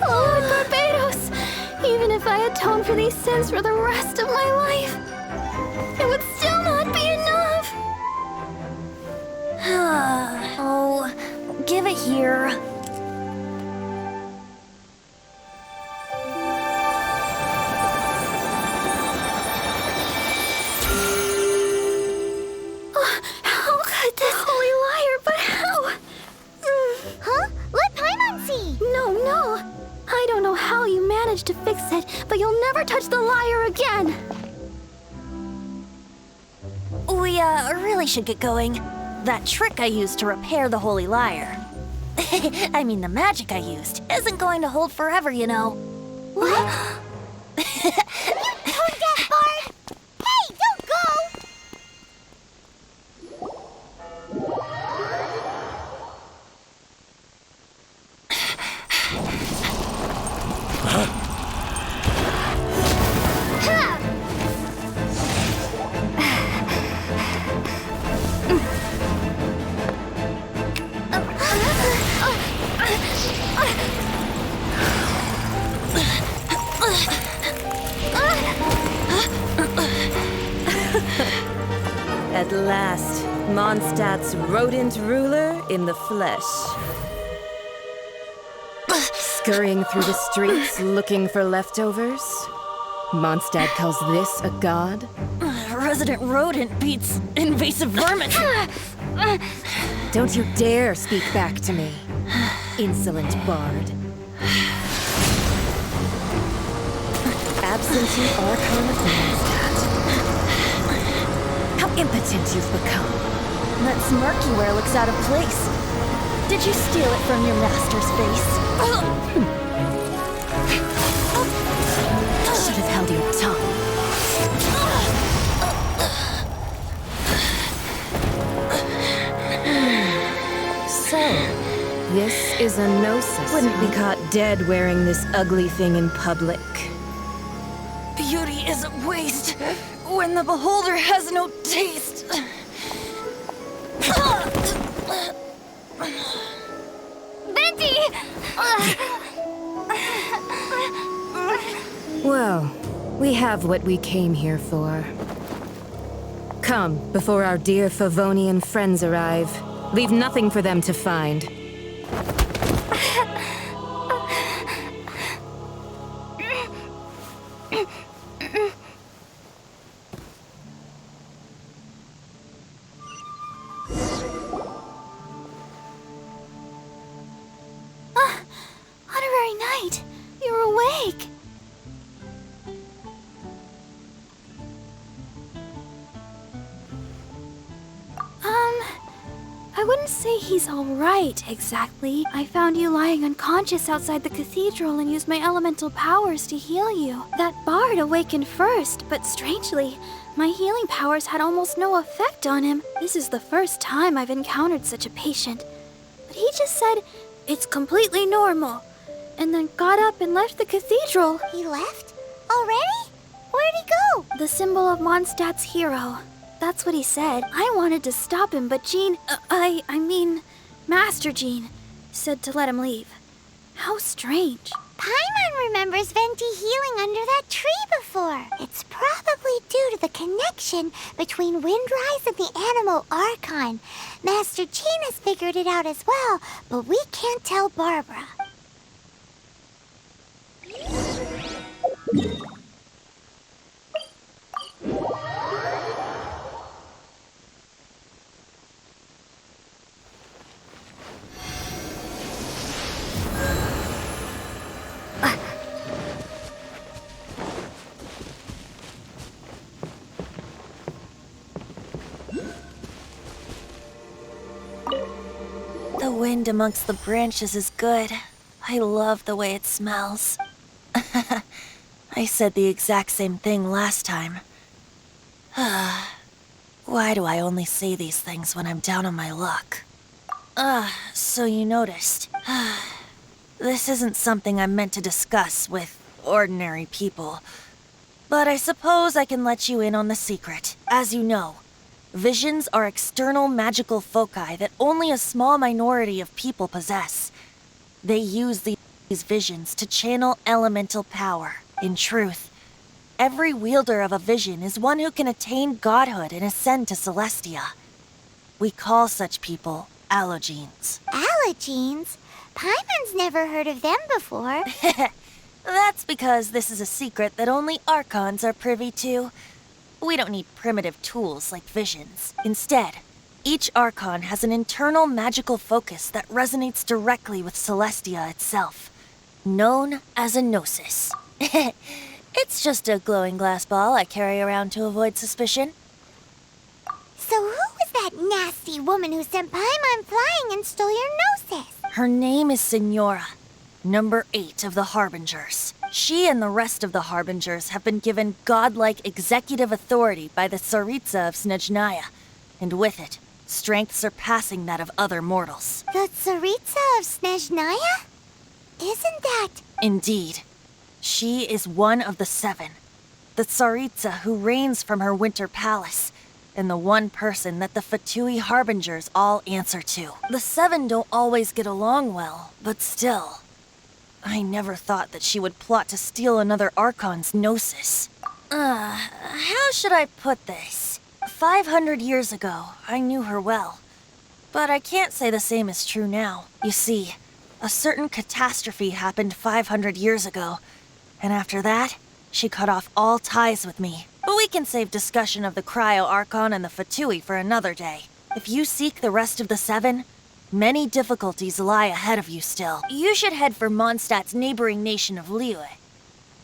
Lord Barbados! Even if I atoned for these sins for the rest of my life, it would still not be enough! Oh, give it here. How could this Holy Lyre, but how? Huh? Let Paimon see! No. I don't know how you managed to fix it, but you'll never touch the lyre again! We, really should get going. That trick I used to repair the Holy Lyre. I mean, the magic I used isn't going to hold forever, you know. What? Tone deaf, Bard! Hey, don't go! At last, Mondstadt's rodent ruler in the flesh. Scurrying through the streets looking for leftovers? Mondstadt calls this a god? Resident rodent beats invasive vermin. Don't you dare speak back to me, insolent bard. Absentee Archon of Monstadt. How impotent you've become. That smirky wear looks out of place. Did you steal it from your master's face? Should have held your tongue. So, this is a gnosis. Wouldn't be caught dead wearing this ugly thing in public. Beauty is a waste when the beholder has no taste. Venti! Well, we have what we came here for. Come, before our dear Favonian friends arrive. Leave nothing for them to find. Honorary Knight, you're awake. I wouldn't say he's all right, exactly. I found you lying unconscious outside the cathedral and used my elemental powers to heal you. That bard awakened first, but strangely, my healing powers had almost no effect on him. This is the first time I've encountered such a patient. But he just said, it's completely normal, and then got up and left the cathedral. He left? Already? Where'd he go? The symbol of Mondstadt's hero. That's what he said. I wanted to stop him, but Jean, I mean, Master Jean, said to let him leave. How strange. Paimon remembers Venti healing under that tree before. It's probably due to the connection between Windrise and the Animal Archon. Master Jean has figured it out as well, but we can't tell Barbara. The wind amongst the branches is good. I love the way it smells. I said the exact same thing last time. Why do I only say these things when I'm down on my luck? So you noticed. This isn't something I'm meant to discuss with ordinary people. But I suppose I can let you in on the secret. As you know, visions are external magical foci that only a small minority of people possess. They use these visions to channel elemental power. In truth, every wielder of a vision is one who can attain godhood and ascend to Celestia. We call such people allogenes. Allogenes? Paimon's never heard of them before. That's because this is a secret that only Archons are privy to. We don't need primitive tools like visions. Instead, each Archon has an internal magical focus that resonates directly with Celestia itself, known as a gnosis. It's just a glowing glass ball I carry around to avoid suspicion. So who was that nasty woman who sent Paimon flying and stole your gnosis? Her name is Signora, number 8 of the Harbingers. She and the rest of the Harbingers have been given godlike executive authority by the Tsaritsa of Snezhnaya, and with it, strength surpassing that of other mortals. The Tsaritsa of Snezhnaya? Isn't that... Indeed. She is one of the 7, the Tsaritsa who reigns from her winter palace, and the one person that the Fatui Harbingers all answer to. The 7 don't always get along well, but still... I never thought that she would plot to steal another Archon's gnosis. How should I put this? 500 years ago, I knew her well. But I can't say the same is true now. You see, a certain catastrophe happened 500 years ago, and after that, she cut off all ties with me. But we can save discussion of the Cryo Archon and the Fatui for another day. If you seek the rest of the 7, many difficulties lie ahead of you still. You should head for Mondstadt's neighboring nation of Liyue.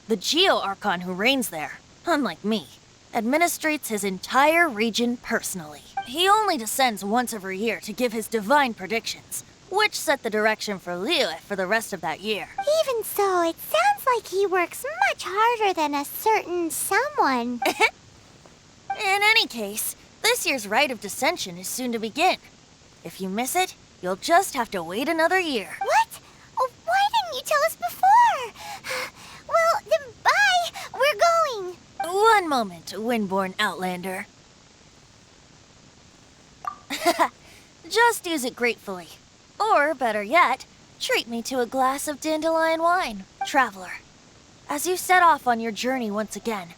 The Geo-Archon who reigns there, unlike me, administrates his entire region personally. He only descends once every year to give his divine predictions, which set the direction for Liyue for the rest of that year. Even so, it sounds like he works much harder than a certain someone. In any case, this year's Rite of Descension is soon to begin. If you miss it, you'll just have to wait another year. What? Oh, why didn't you tell us before? Well, then bye. We're going. One moment, Windborn Outlander. Just use it gratefully. Or, better yet, treat me to a glass of dandelion wine, traveler. As you set off on your journey once again,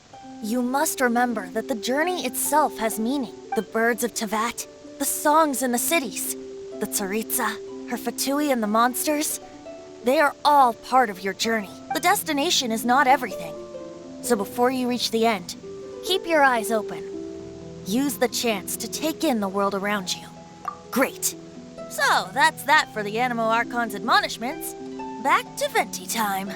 you must remember that the journey itself has meaning. The birds of Teyvat, the songs in the cities, the Tsaritsa, her Fatui and the monsters, they are all part of your journey. The destination is not everything. So before you reach the end, keep your eyes open. Use the chance to take in the world around you. Great. So, that's that for the Animo Archon's admonishments. Back to Venti time.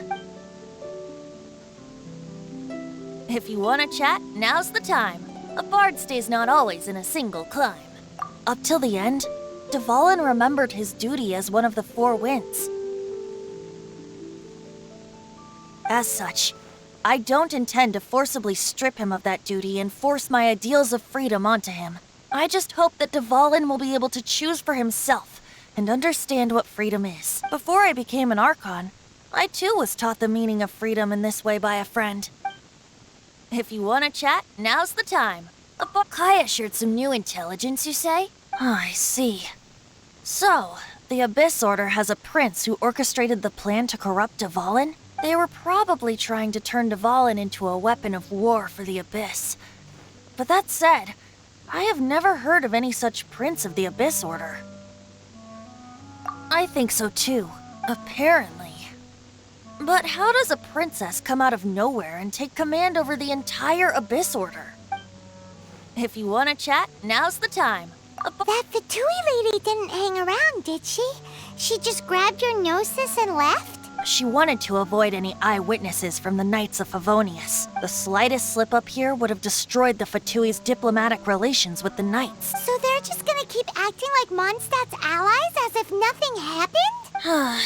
If you want to chat, now's the time. A bard stays not always in a single climb. Up till the end, Dvalin remembered his duty as one of the 4 winds. As such, I don't intend to forcibly strip him of that duty and force my ideals of freedom onto him. I just hope that Dvalin will be able to choose for himself and understand what freedom is. Before I became an Archon, I too was taught the meaning of freedom in this way by a friend. If you want to chat, now's the time. Kaya shared some new intelligence, you say? Oh, I see. So, the Abyss Order has a prince who orchestrated the plan to corrupt Dvalin? They were probably trying to turn Dvalin into a weapon of war for the Abyss. But that said, I have never heard of any such prince of the Abyss Order. I think so too, apparently. But how does a princess come out of nowhere and take command over the entire Abyss Order? If you want to chat, now's the time. That Fatui lady didn't hang around, did she? She just grabbed your gnosis and left? She wanted to avoid any eyewitnesses from the Knights of Favonius. The slightest slip-up here would have destroyed the Fatui's diplomatic relations with the Knights. So they're just gonna keep acting like Mondstadt's allies as if nothing happened?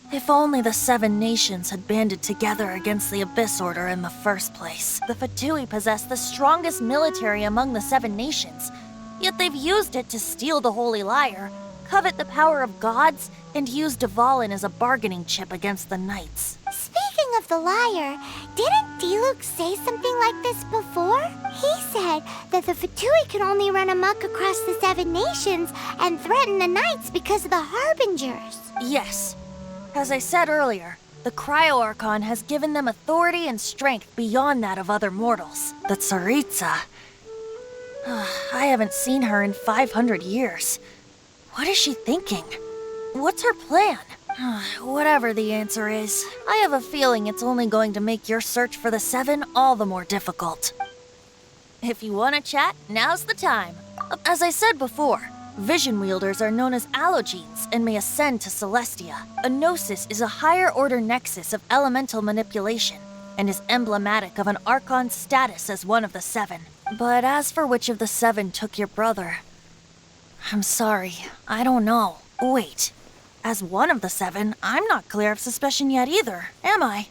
If only the 7 nations had banded together against the Abyss Order in the first place. The Fatui possess the strongest military among the 7 nations, yet they've used it to steal the Holy Lyre, covet the power of gods, and use Dvalin as a bargaining chip against the Knights. Speaking of the lyre, didn't Diluc say something like this before? He said that the Fatui could only run amok across the 7 nations and threaten the Knights because of the Harbingers. Yes. As I said earlier, the Cryo-Archon has given them authority and strength beyond that of other mortals. The Tsaritsa. I haven't seen her in 500 years. What is she thinking? What's her plan? Whatever the answer is, I have a feeling it's only going to make your search for the 7 all the more difficult. If you want to chat, now's the time. As I said before, vision wielders are known as allogenes and may ascend to Celestia. A gnosis is a higher-order nexus of elemental manipulation and is emblematic of an Archon's status as one of the 7. But as for which of the 7 took your brother, I'm sorry, I don't know. Wait, as one of the 7, I'm not clear of suspicion yet either, am I?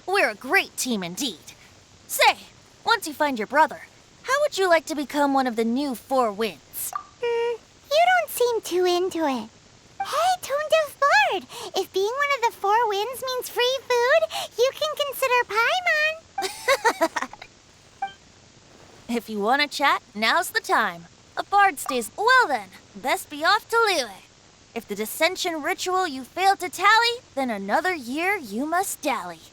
We're a great team indeed. Say, once you find your brother, how would you like to become one of the new 4 winds? You don't seem too into it. Hey, Tone-Deaf Bard! If being one of the 4 winds means free food, you can consider Paimon. If you want to chat, now's the time. A bard stays. Well then, best be off to Liyue. If the dissension ritual you failed to tally, then another year you must dally.